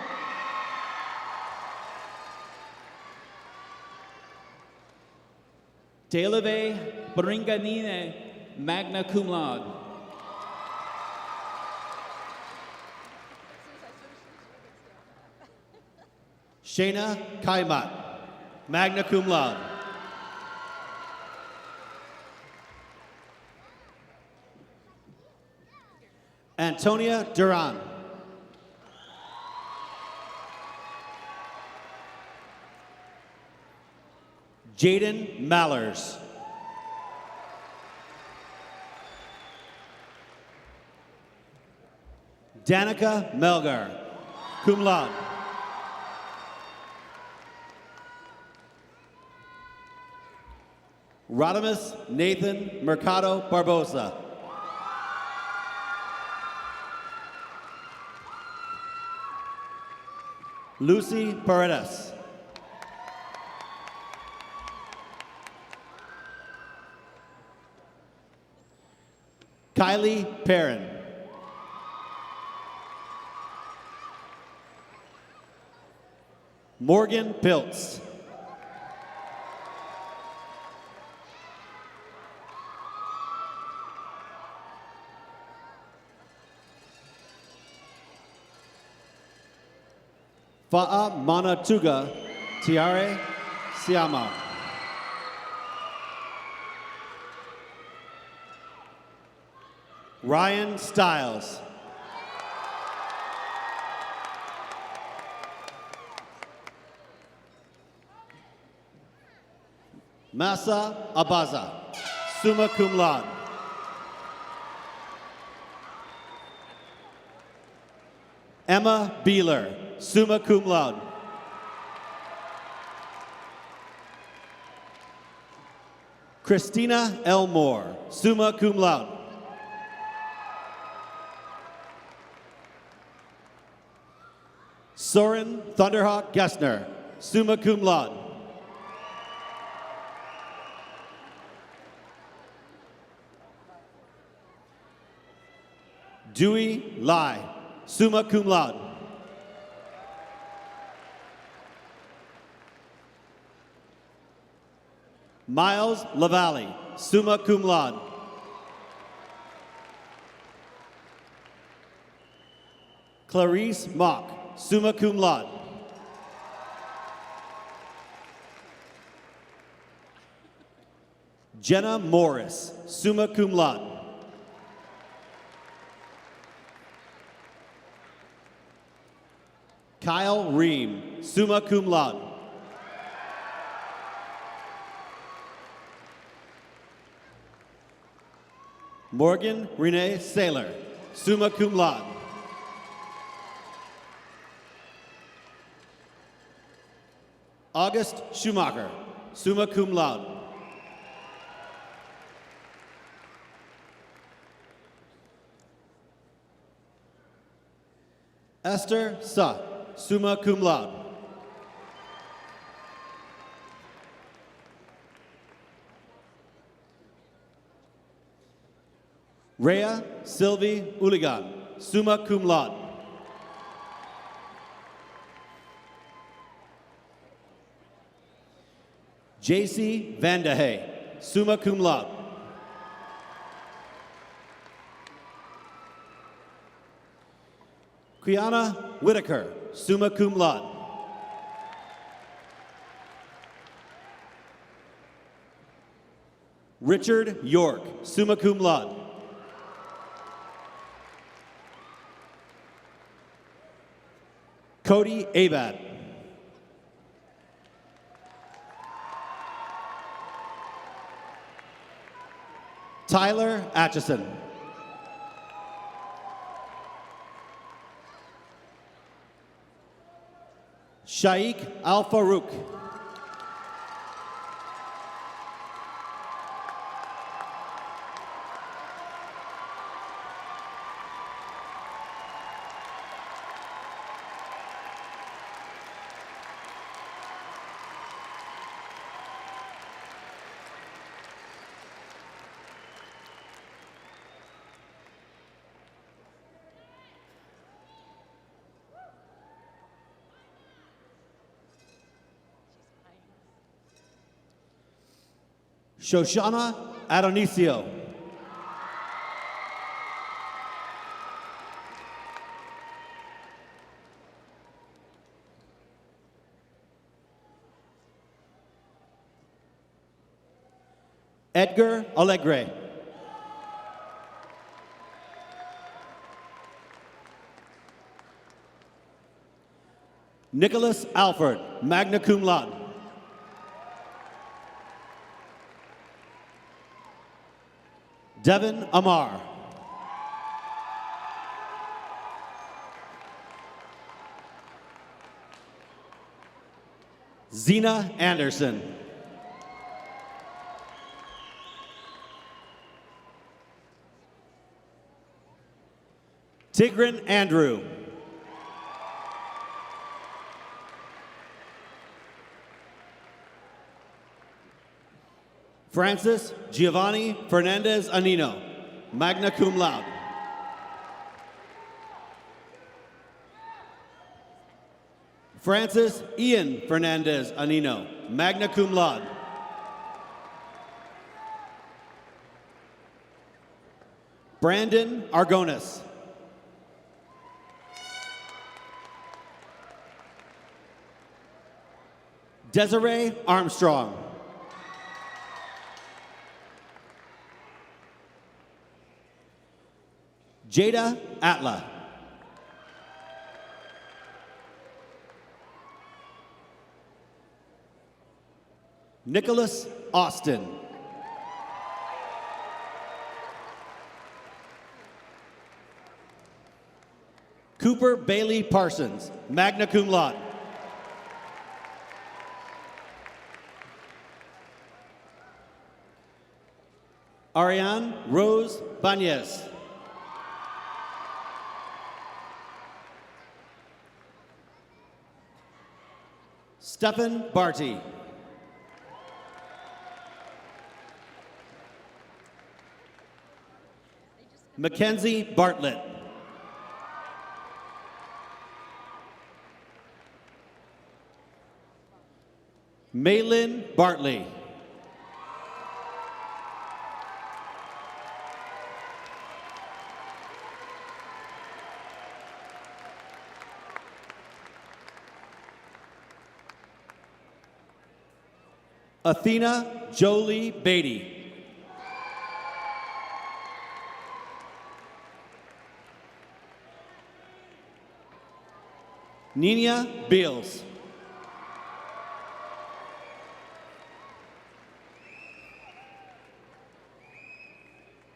Deleve Bringanine, magna cum laude. Shayna Kaimat, magna cum laude. Antonia Duran. Jaden Mallers. Danica Melgar, cum laude. Rodimus Nathan Mercado Barbosa. Lucy Paredes. Kylie Perrin. Morgan Piltz. Fa'a Manatuga Tiare Siama. Ryan Stiles. Massa Abaza, summa cum laude. Emma Beeler, summa cum laude. Christina Elmore, summa cum laude. Soren Thunderhawk Gessner, summa cum laude. Dewey Lai, summa cum laude. Miles Lavalle, summa cum laude. Clarice Mock, summa cum laude. Jenna Morris, summa cum laude. Kyle Ream, summa cum laude. Morgan Renee Saylor, summa cum laude. August Schumacher, summa cum laude. Esther Suh, summa cum laude. Rhea Sylvie Uligan, summa cum laude. JC Vandahay, summa cum laude. Quiana Whitaker, summa cum laude. Richard York, summa cum laude. Cody Abad. Tyler Atchison. Shaikh Al Farouk. Shoshana Adonisio. Edgar Alegre. Nicholas Alford, magna cum laude. Devin Amar. Zena Anderson. Tigran Andrew. Francis Giovanni Fernandez Anino, magna cum laude. Francis Ian Fernandez Anino, magna cum laude. Brandon Argonis. Desiree Armstrong. Jada Atla. Nicholas Austin. Cooper Bailey Parsons, magna cum laude. Ariane Rose Banez. Stephen Barty. Mackenzie Bartlett. Maylin Bartley. Athena Jolie Beatty. Nina Beals.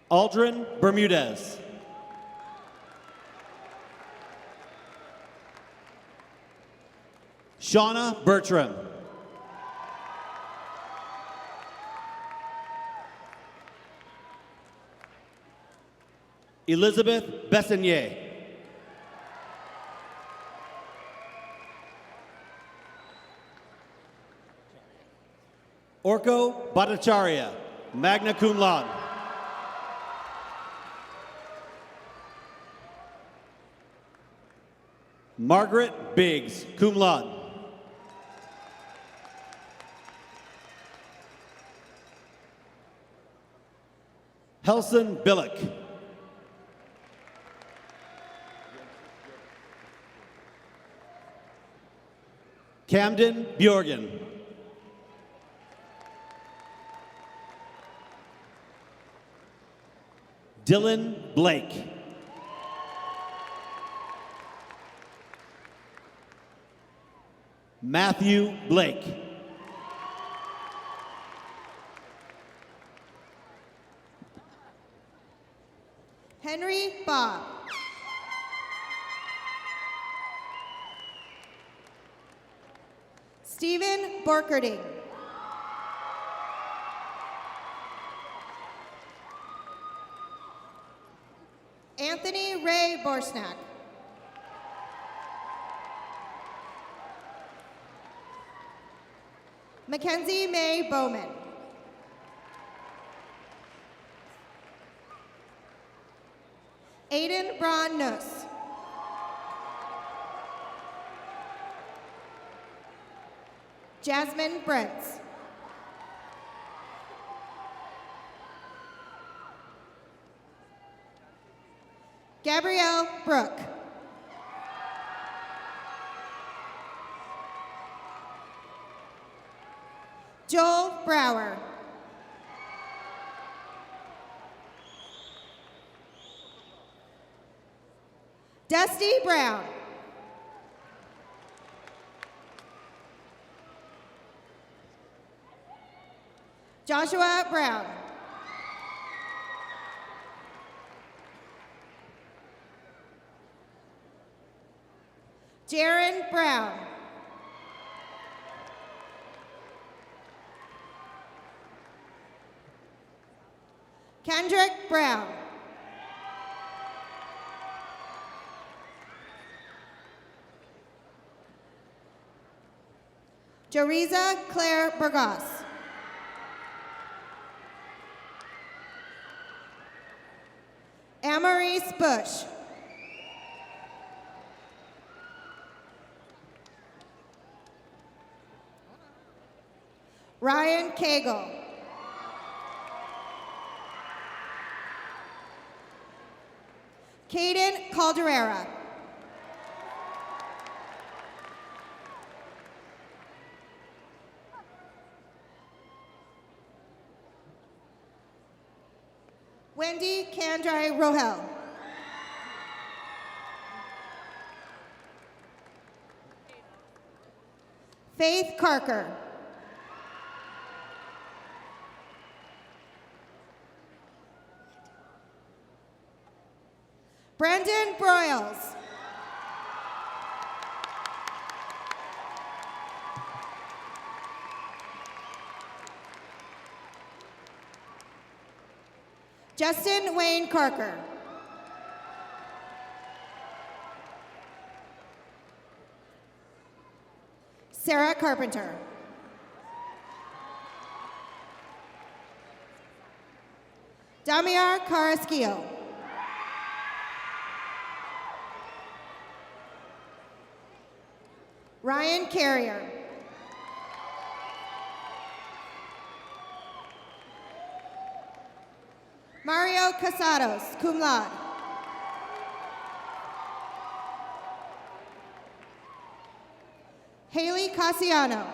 Aldrin Bermudez. Shauna Bertram. Elizabeth Bessonier. Orko Bhattacharya, magna cum laude. Margaret Biggs, cum laude. Helson Billick. Camden Bjorgen. Dylan Blake. Matthew Blake. Henry Bob. Stephen Borkerding. Anthony Ray Borsnack. Mackenzie May Bowman. Aiden Braun Nuss. Jasmine Brents. Gabrielle Brooke. Joel Brower. Dusty Brown. Joshua Brown. Jaron Brown. Kendrick Brown. Joriza Claire Burgos. Amarise Bush. Ryan Cagle. Caden Calderera. Wendy Candrai Rohel. Faith Carker. Brendan Broyles. Justin Wayne Carker. Sarah Carpenter. Damiar Carrasquillo. Ryan Carrier. Mario Casados, cum laude. Haley Cassiano.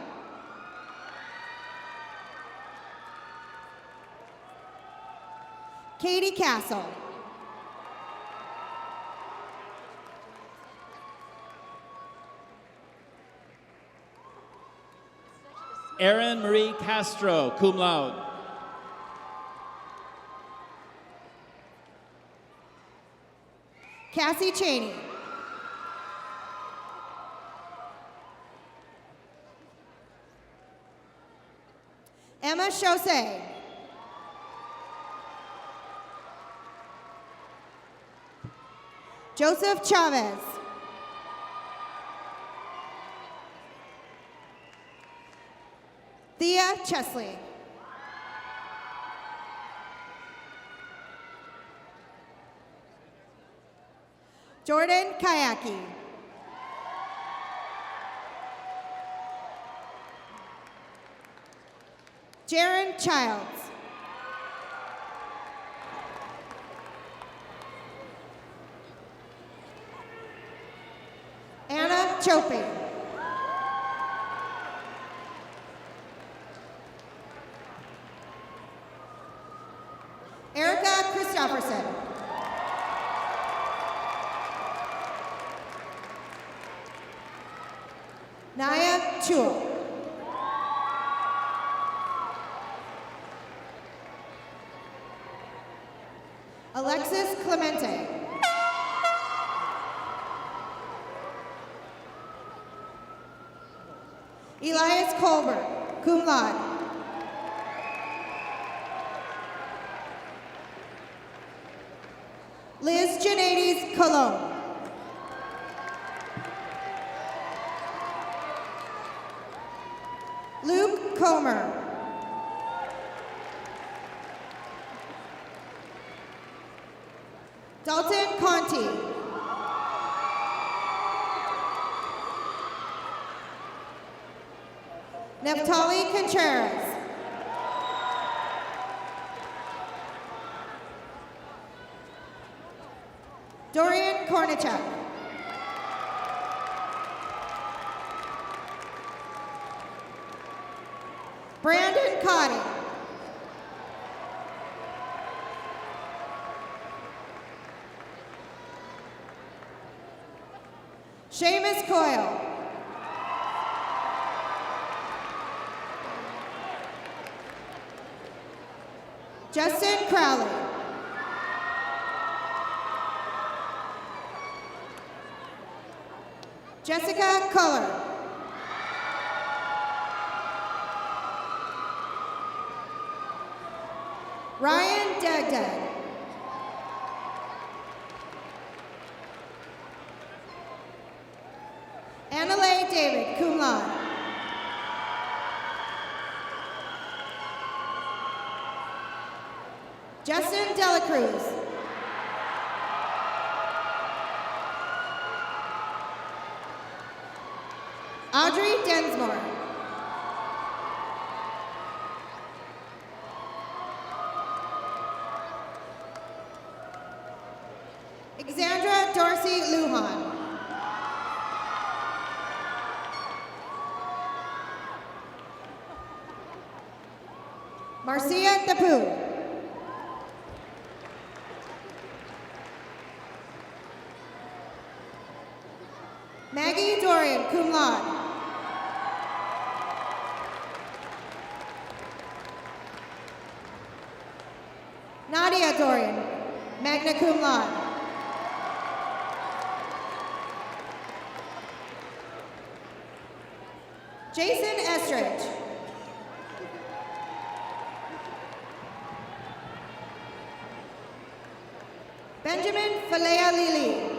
Katie Castle. Erin Marie Castro, cum laude. Cassie Cheney. Emma Chaussee. Joseph Chavez. Thea Chesley. Jordan Kayaki. Jaron Childs. Anna Chope. Erica Christopherson. Naya Chul. Alexis Clemente. Elias Elias Colbert, cum laude. Liz Janades Cologne. Luke Comer. Dalton Conti. Neftali Contreras. Dorian Kornichuk. Brandon Cotty. Seamus Coyle. Justin Crowley. Jessica Culler. Ryan Dagdag. Annalay David, cum laude. Justin Delacruz. Audrey Densmore. Alexandra Dorsey Lujan. Marcia Tapu. Maggie Dorian, cum laude. Nadia Dorian, magna cum laude. Jason Estridge. Benjamin Falea Lili.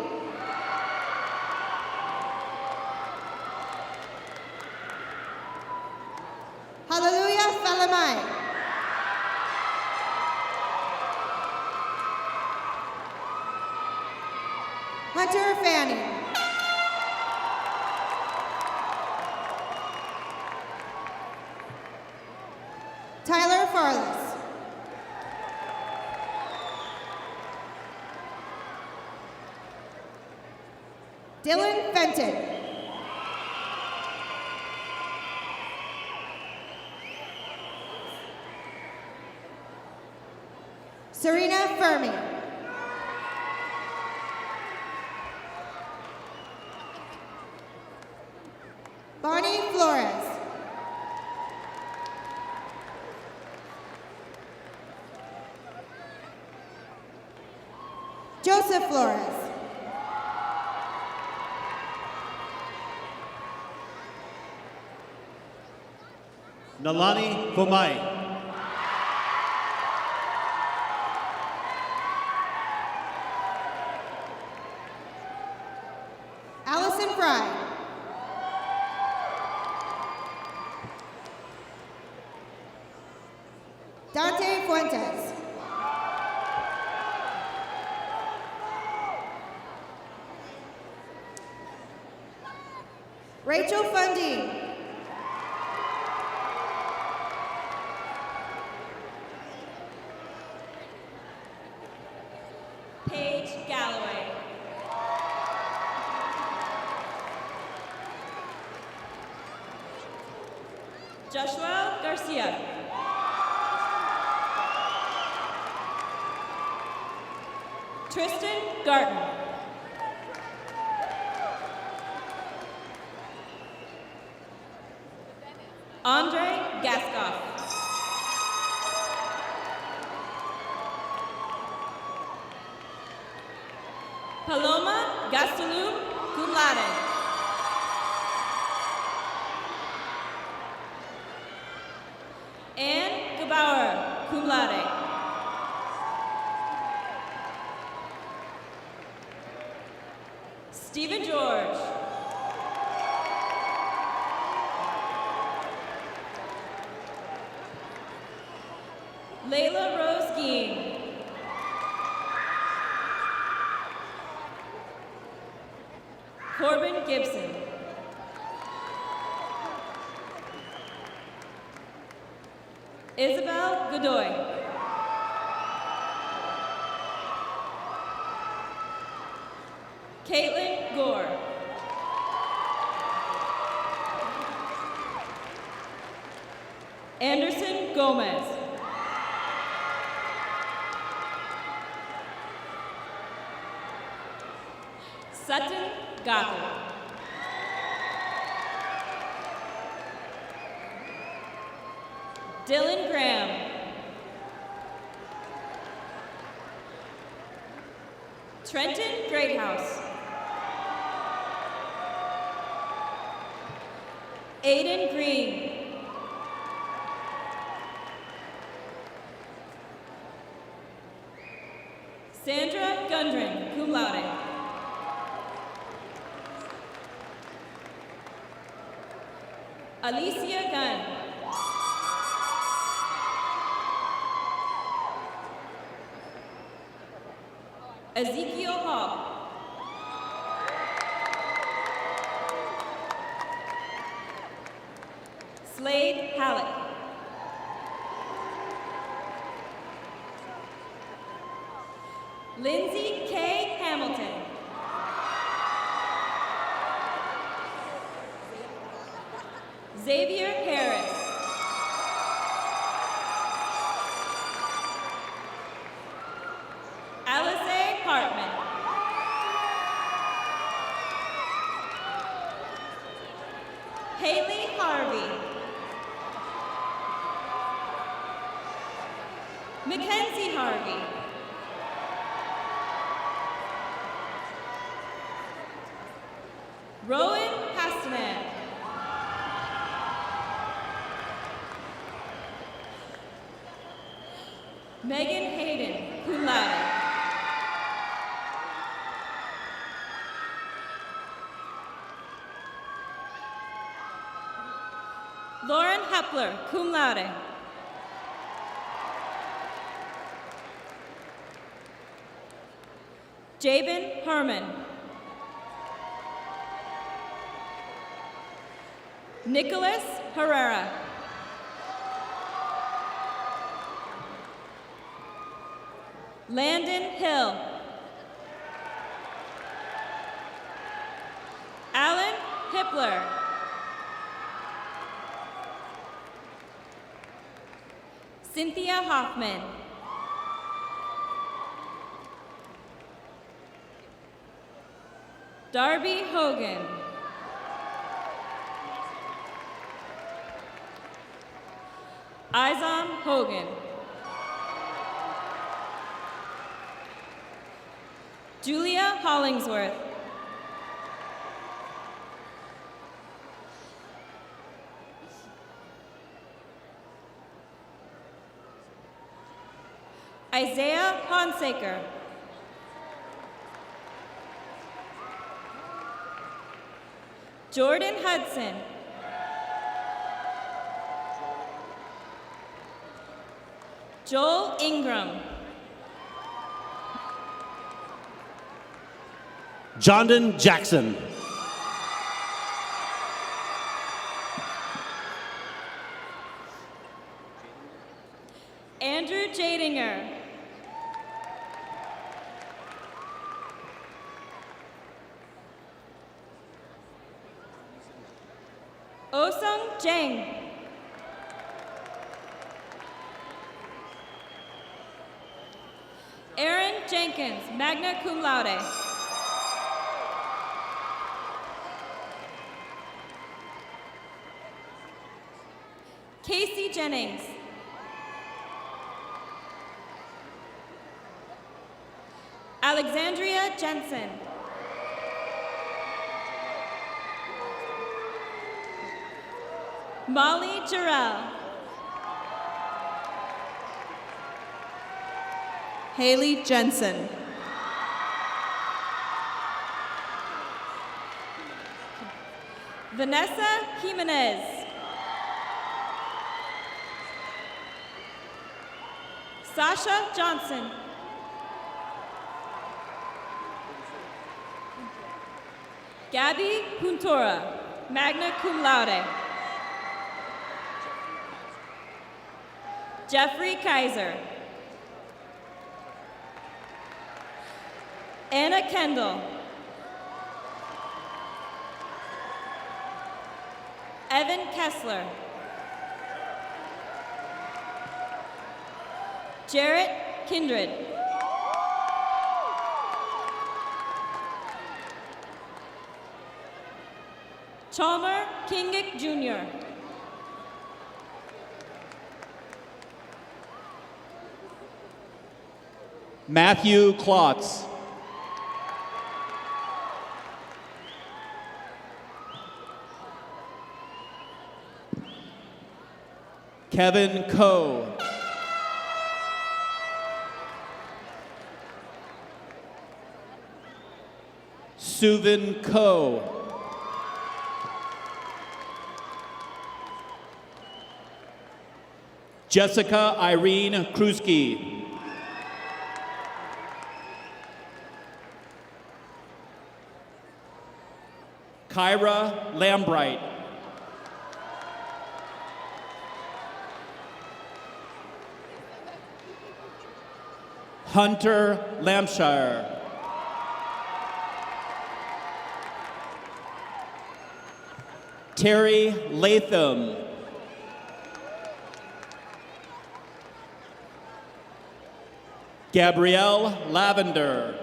Hallelujah Falamai. Hunter Fanning. Tyler Farless. Dylan Fenton. Serena Fermi. Barney Flores. Joseph Flores. Nalani Fomai. Allison Fry. Dante Fuentes. Rachel Fundine. Paige Galloway. Joshua Garcia. Tristan Garten. Andre Gaskoff. Paloma Gastelum, cum laude. Stephen George. Layla Rose Geen. Corbin Gibson. Isabel Godoy. Caitlin Gore. Anderson Gomez. Sutton Gothard. Dylan Graham. Trenton Greathouse. Aiden Green. Sandra Gundren, cum laude. Alicia Gunn. Ezekiel Hall. Slade Halleck. Lindsay K. Hamilton. Xavier Harris. Alice Hartman. Haley Harvey. Mackenzie Harvey. Rowan Pastanen. Megan Hayden, cum laude. Lauren Hepler, cum laude. Jabin Herman. Nicholas Herrera. Landon Hill. Alan Hippler. Cynthia Hoffman. Darby Hogan. Izam Hogan. Julia Hollingsworth. Isaiah Honsaker. Jordan Hudson. Joel Ingram. Jondon Jackson. Andrew Jadinger. Osung Jang. Aaron Jenkins, magna cum laude. Casey Jennings. Alexandria Jensen. Molly Jarrell. Haley Jensen. Vanessa Jimenez. Sasha Johnson. Gabby Puntora, magna cum laude. Jeffrey Kaiser. Anna Kendall. Evan Kessler. Jarrett Kindred. Chalmer Kingick Jr. Matthew Klotz. Kevin Coe. Suvin Coe. Jessica Irene Kruski. Kyra Lambright. Hunter Lampshire. Terry Latham. Gabrielle Lavender.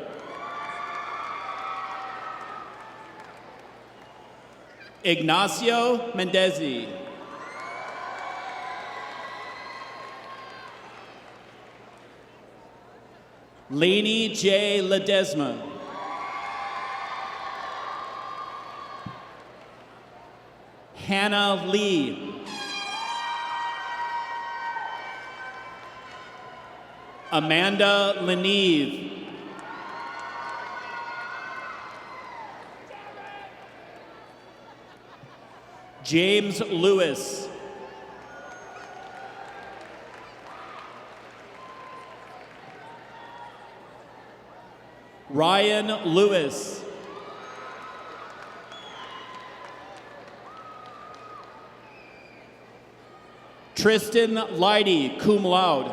Ignacio Mendezi. Lainey J. Ledesma. Hannah Lee. Amanda Leneve. James Lewis. Ryan Lewis. Tristan Leidy, cum laude.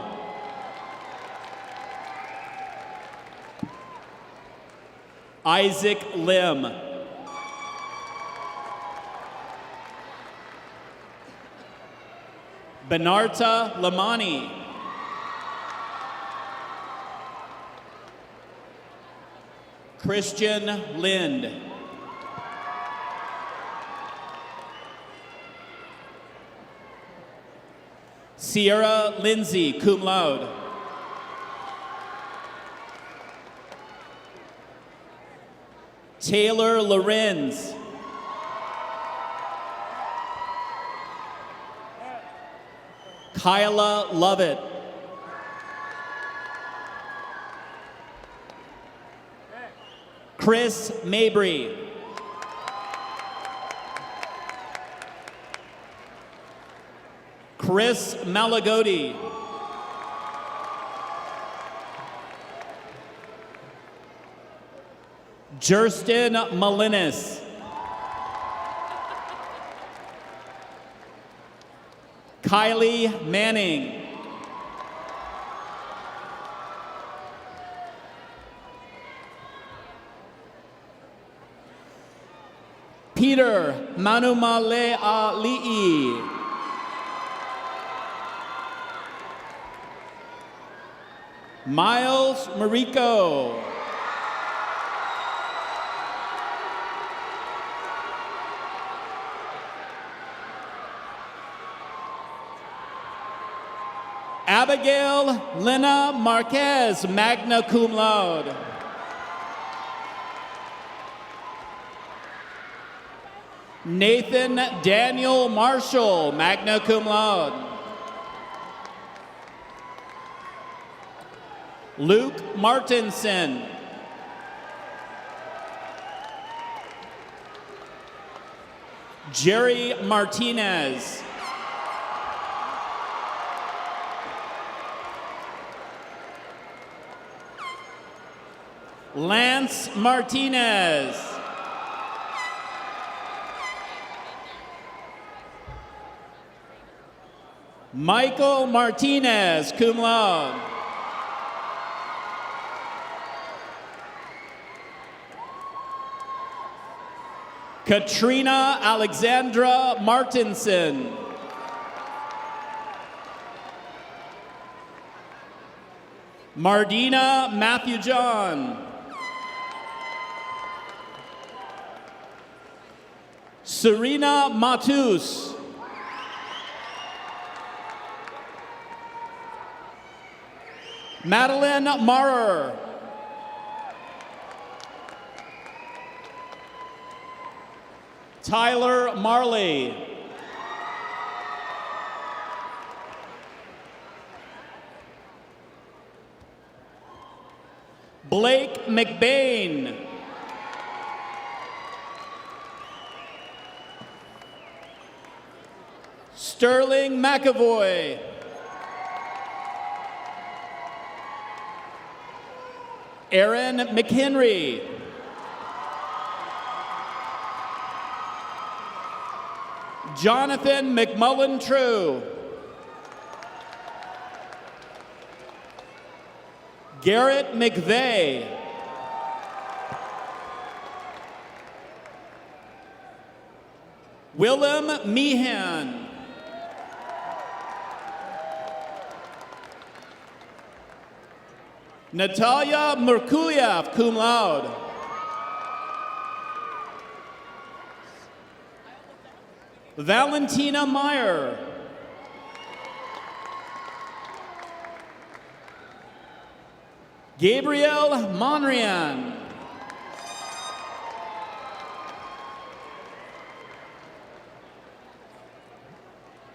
Isaac Lim. Benarta Lamani. Christian Lind. Sierra Lindsay, cum laude. Taylor Lorenz. Kyla Lovett. Chris Mabry. Chris Malagodi. Jurstin Malinis. Kylie Manning. Peter Manumale Ali'i. Miles Marico. Abigail Lena Marquez, magna cum laude. Nathan Daniel Marshall, magna cum laude. Luke Martinson. Jerry Martinez. Lance Martinez. Michael Martinez, cum laude. Katrina Alexandra Martinson. Mardina Matthew John. Serena Matus. Madeline Marrer. Tyler Marley. Blake McBain. Sterling McAvoy. Aaron McHenry. Jonathan McMullen True. Garrett McVeigh. Willem Meehan. Natalia Merkuliev, cum laude. Valentina Meyer. Gabriel Monrian.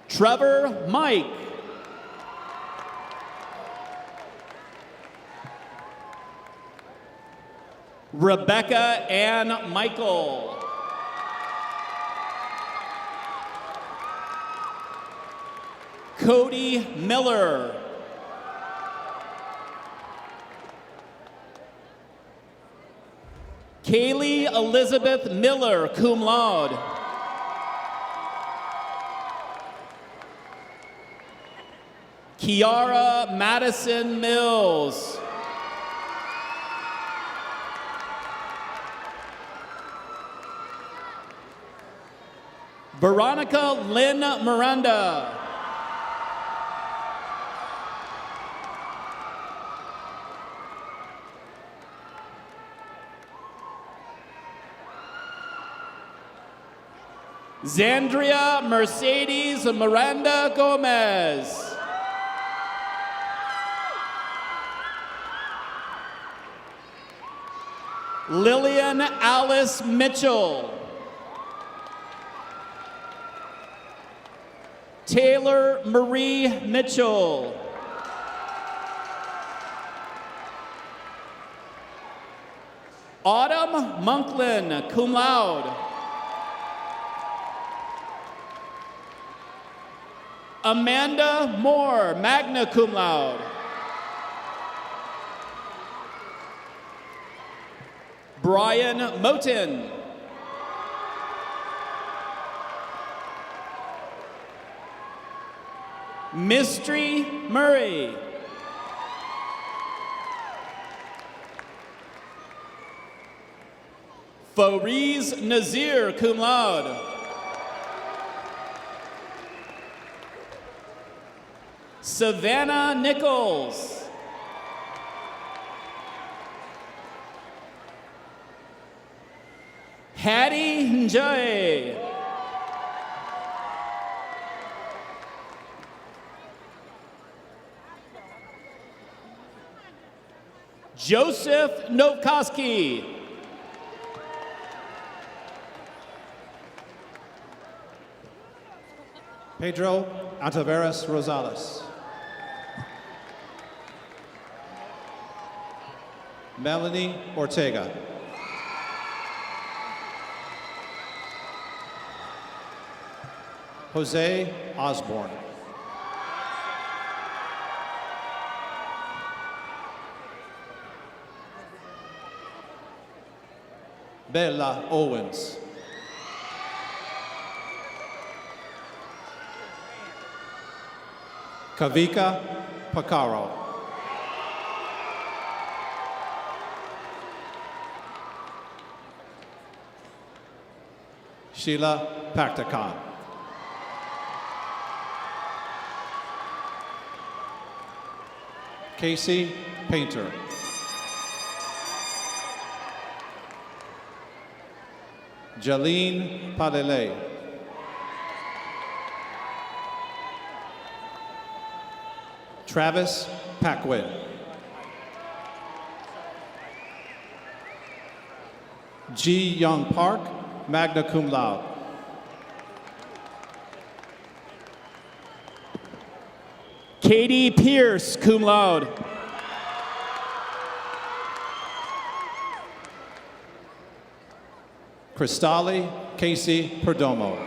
Trevor Mike. Rebecca Ann Michael. Cody Miller. Kaylee Elizabeth Miller, cum laude. Kiara Madison Mills. Veronica Lynn Miranda. Zandria Mercedes Miranda Gomez. Lillian Alice Mitchell. Taylor Marie Mitchell. Autumn Monklin, cum laude. Amanda Moore, magna cum laude. Brian Moten. Mystery Murray. Fariz Nazir, cum laude. Savannah Nichols. Hattie Njay. Joseph Novkoski. Pedro Antaveras Rosales. Melanie Ortega. Jose Osborne. Bella Owens. Kavika Pacaro. Sheila Paktakan. Casey Painter. Jaleen Palele. Travis Paquin. Ji Young Park, magna cum laude. Katie Pierce, cum laude. Cristali Casey Perdomo.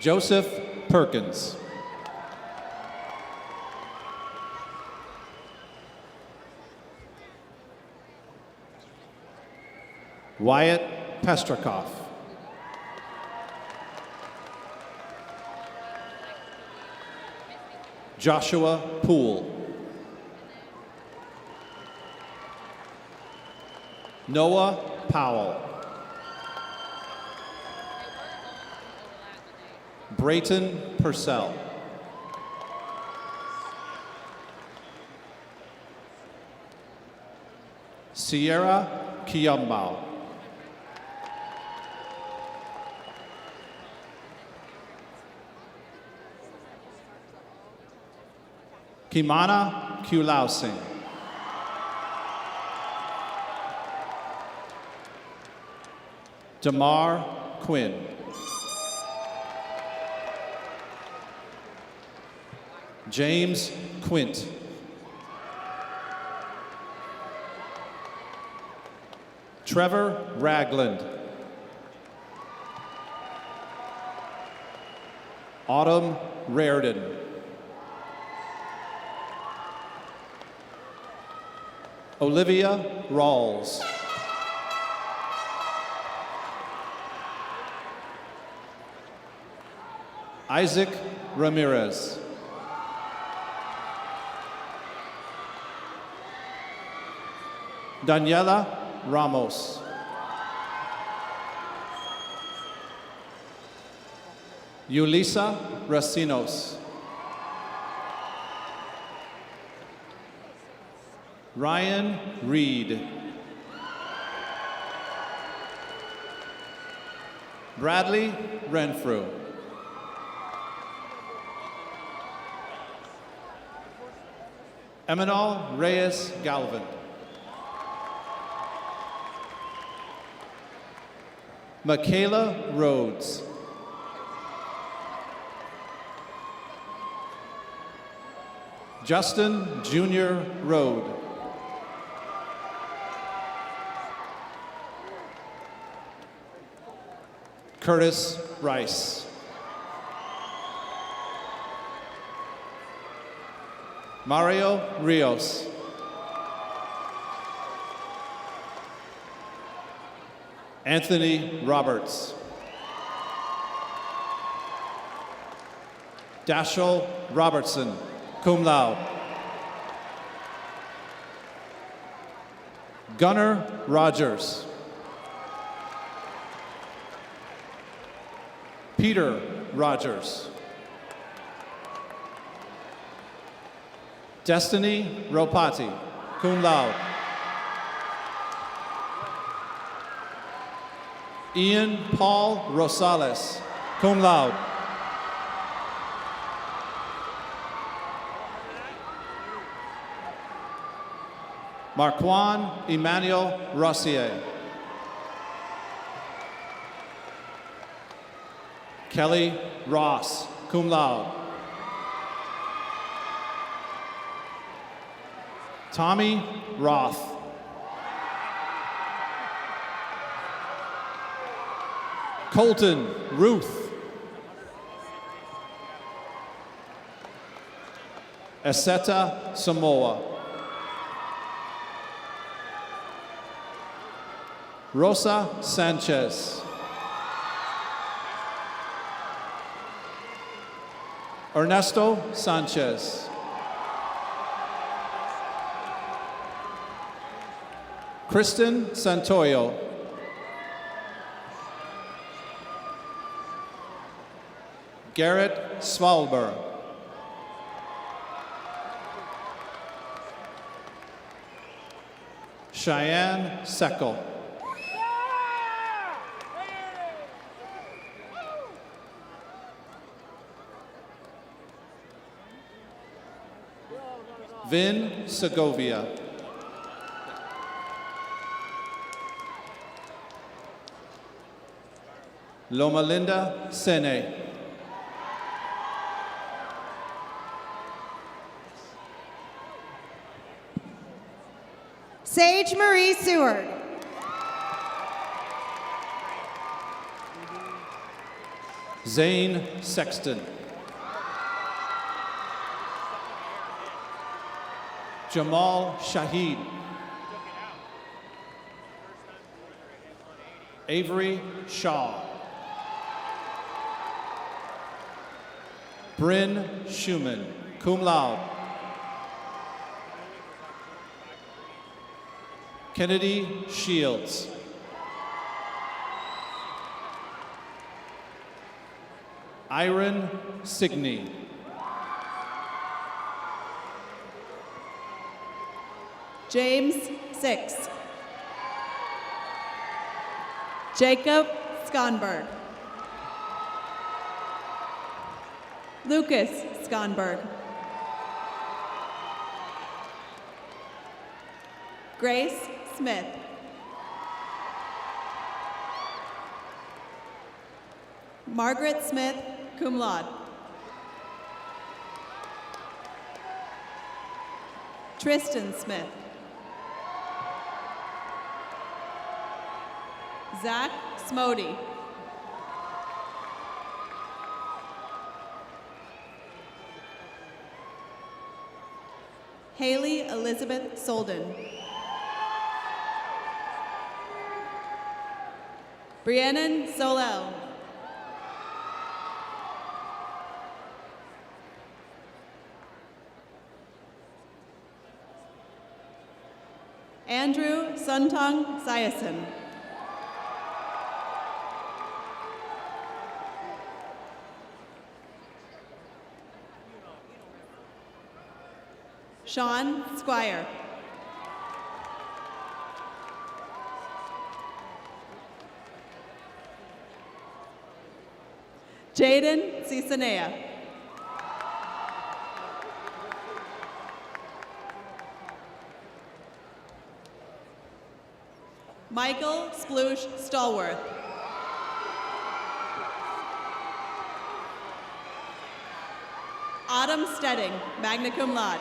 Joseph Perkins. Wyatt Pestrakoff. Joshua Poole. Noah Powell. Brayton Purcell. Sierra Kiyombao. Kimana Kulausing. Damar Quinn. James Quint. Trevor Ragland. Autumn Raridan. Olivia Rawls. Isaac Ramirez. Daniela Ramos. Yulisa Racinos. Ryan Reed. Bradley Renfrew. Eminal Reyes Galvin. Michaela Rhodes. Justin Jr. Rode. Curtis Rice. Mario Rios. Anthony Roberts. Dashel Robertson, cum laude. Gunnar Rogers. Peter Rogers. Destiny Ropati, cum laude. Ian Paul Rosales, cum laude. Marquand Emmanuel Rossier. Kelly Ross, cum laude. Tommy Roth. Colton Ruth. Eseta Samoa. Rosa Sanchez. Ernesto Sanchez. Kristen Santoyo. Garrett Svalberg. Cheyenne Seckel. Vin Segovia. Loma Linda Sene. Sage Marie Seward. Zane Sexton. Jamal Shahid. Avery Shaw. Bryn Schumann, cum laude. Kennedy Shields. Iron Signey. James Six. Jacob Skonberg. Lucas Skonberg. Grace Smith. Margaret Smith, cum laude. Tristan Smith. Zach Smody. Haley Elizabeth Solden. Briannan Solel. Andrew Suntong Siason. Sean Squire. Jaden Cisanea. Michael Sploosh Stallworth. Autumn Stedding, magna cum laude.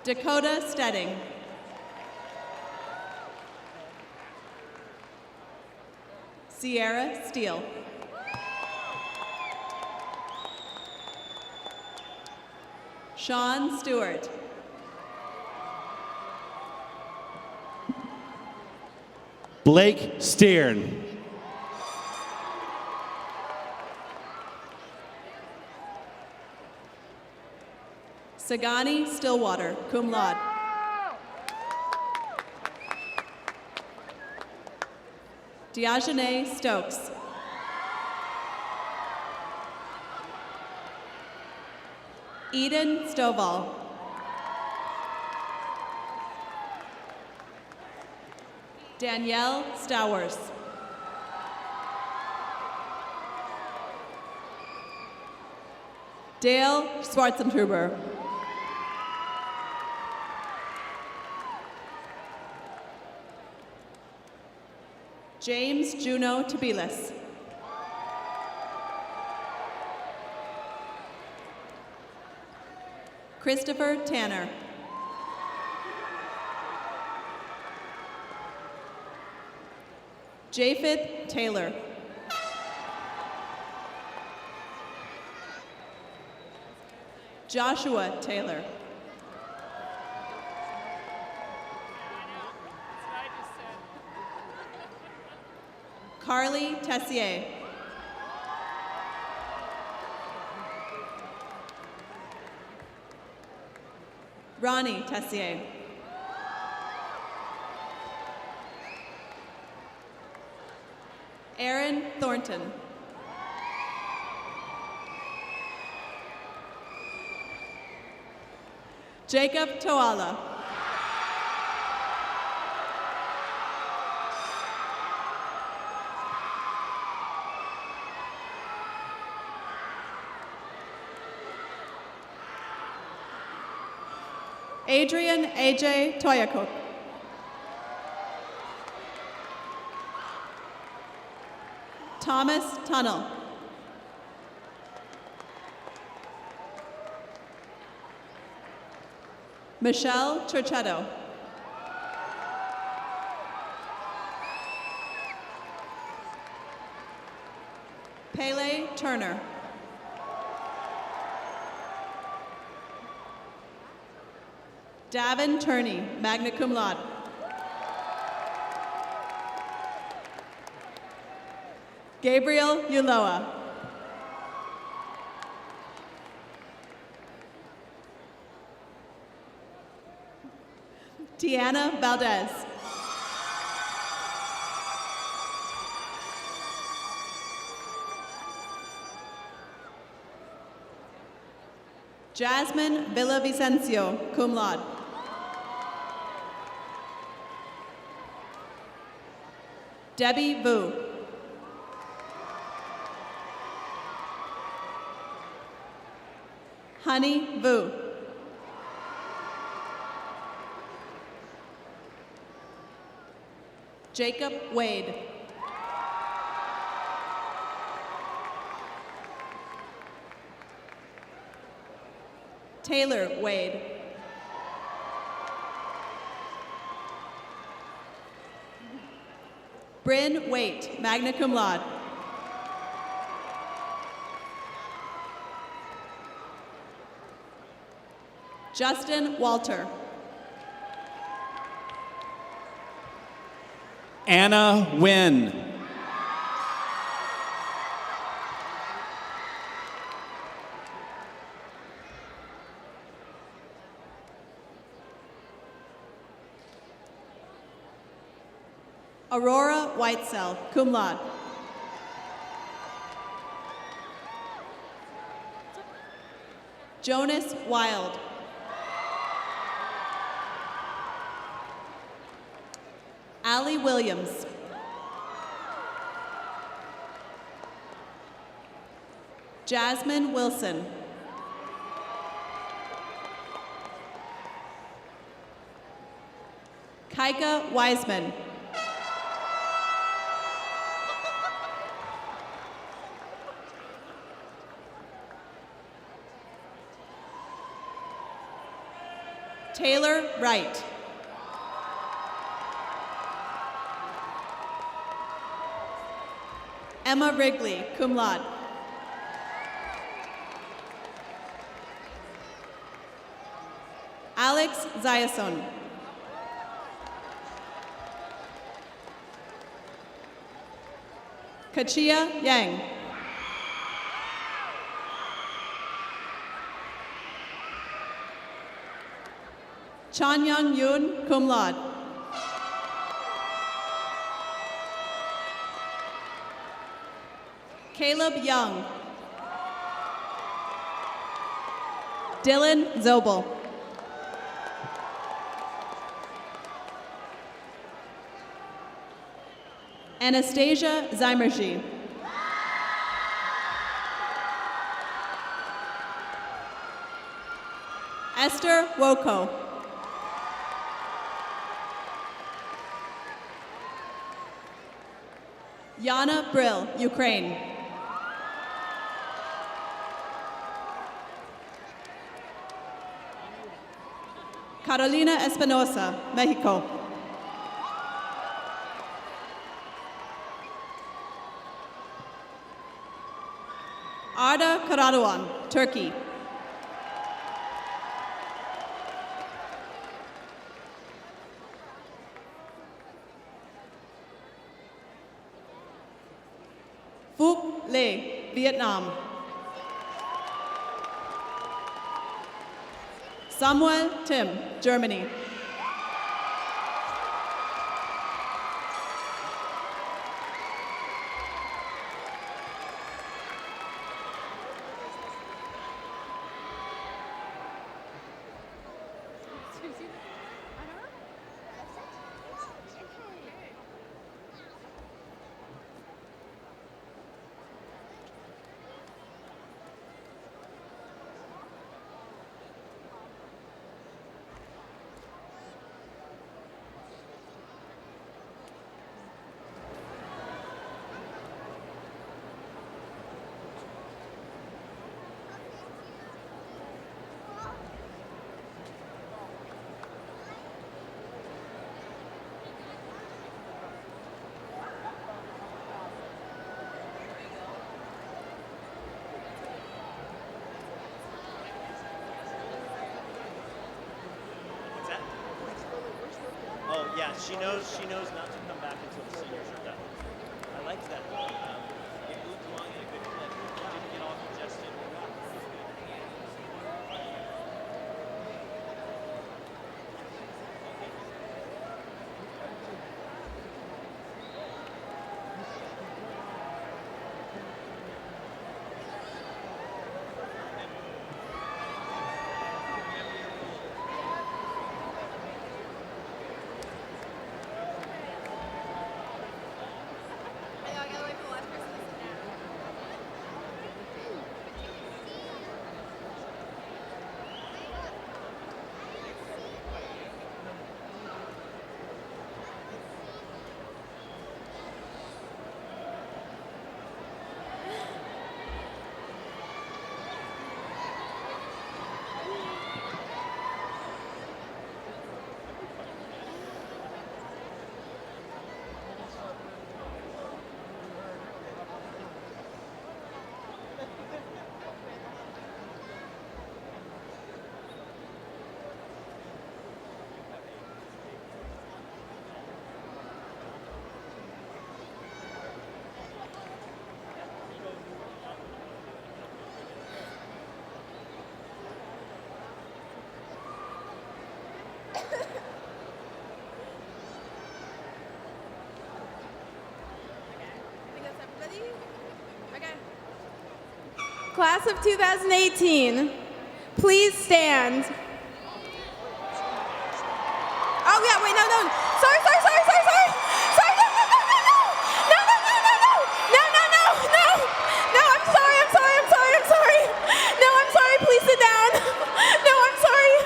Dakota Stedding. Sierra Steele. Sean Stewart. Blake Steern. Sagani Stillwater, cum laude. Diogene Stokes. Eden Stovall. Danielle Stowers. Dale Schwarzentruber. James Juno Tabilas. Christopher Tanner. Japheth Taylor. Joshua Taylor. Carly Tessier. Ronnie Tessier. Aaron Thornton. Jacob Toala. Adrian AJ Toyakuk. Thomas Tunnel. Michelle Turchetto. Pele Turner. Davin Turney, magna cum laude. Gabriel Uloa. Deanna Valdez. Jasmine Villavicencio, cum laude. Debbie Vu. Honey Vu. Jacob Wade. Taylor Wade. Bryn Waite, magna cum laude. Justin Walter. Anna Wynn. Aurora Whitesell, cum laude. Jonas Wild. Allie Williams. Jasmine Wilson. Kaika Wiseman. Taylor Wright. Emma Wrigley, cum laude. Alex Ziason. Kachia Yang. Chan Young Yoon, cum laude. Caleb Young. Dylan Zobel. Anastasia Zymergy. Esther Woko. Yana Brill, Ukraine. Carolina Espinosa, Mexico. Arda Karaduan, Turkey. Phuc Le, Vietnam. Samuel Tim, Germany. Oh, yeah, she knows not to come back until the seniors are done. I liked that. It moved along at a good clip. Didn't get all congested. Class of 2018, please stand. Oh yeah, wait, no. Sorry. Sorry, no. No, I'm sorry. No, I'm sorry, please sit down. No, I'm sorry.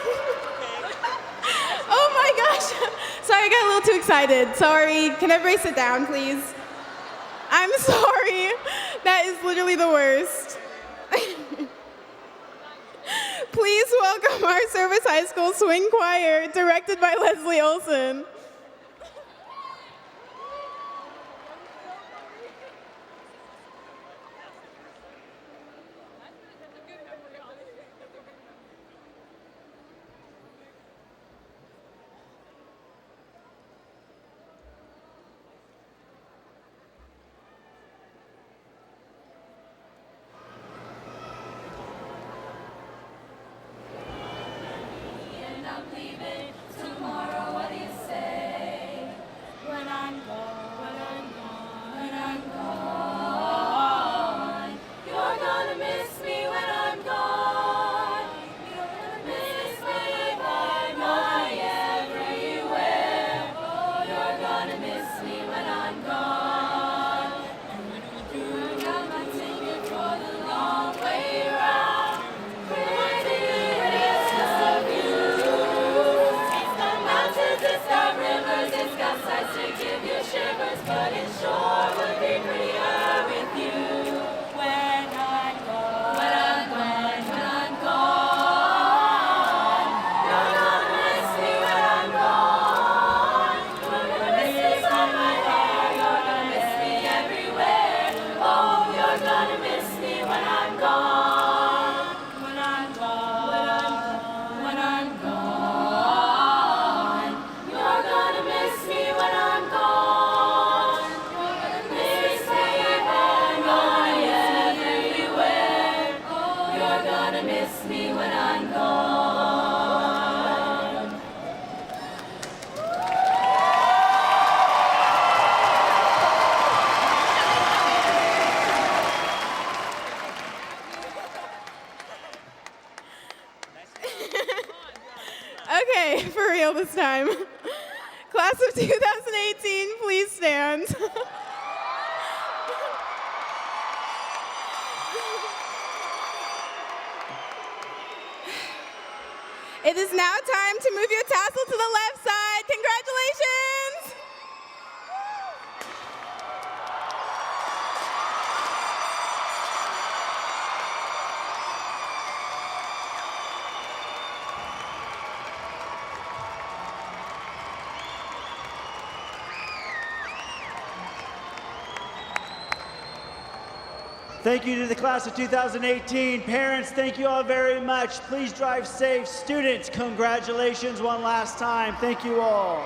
Oh my gosh. Sorry, I got a little too excited. Sorry, can everybody sit down, please? I'm sorry. That is literally the worst. Please welcome our Service High School Swing Choir, directed by Leslie Olson. And I'm leaving tomorrow. What do you say? for real this time. Class of 2018, please stand. It is now time to move your tassel to the left side. Congratulations! Thank you to the class of 2018. Parents, thank you all very much. Please drive safe. Students, congratulations one last time. Thank you all.